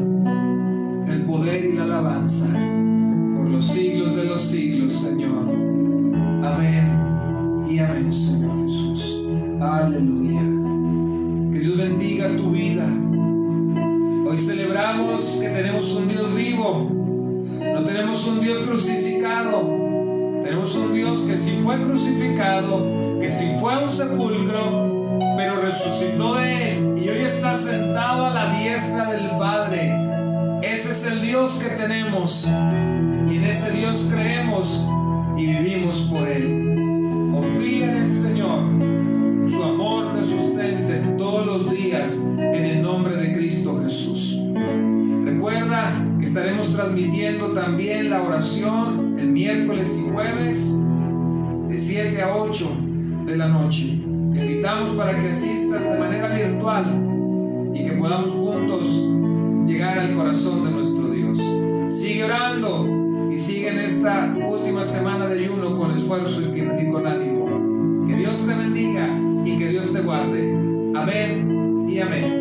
el poder y la alabanza, por los siglos de los siglos, Señor. Amén y amén, Señor Jesús. Aleluya. Que Dios bendiga tu vida. Hoy celebramos que tenemos un Dios vivo. No tenemos un Dios crucificado. Tenemos un Dios que sí fue crucificado, que sí fue a un sepulcro, pero resucitó de él y hoy está sentado a la diestra del Padre. Ese es el Dios que tenemos y en ese Dios creemos y vivimos por él. Confía en el Señor, su amor te sustente todos los días en el nombre de Cristo Jesús. Recuerda que estaremos transmitiendo también la oración el miércoles y jueves de 7 a 8 de la noche. Te invitamos para que asistas de manera virtual y que podamos juntos llegar al corazón de nuestro Dios. Sigue orando y sigue en esta última semana de ayuno con esfuerzo y con ánimo. Que Dios te bendiga y que Dios te guarde. Amén y amén.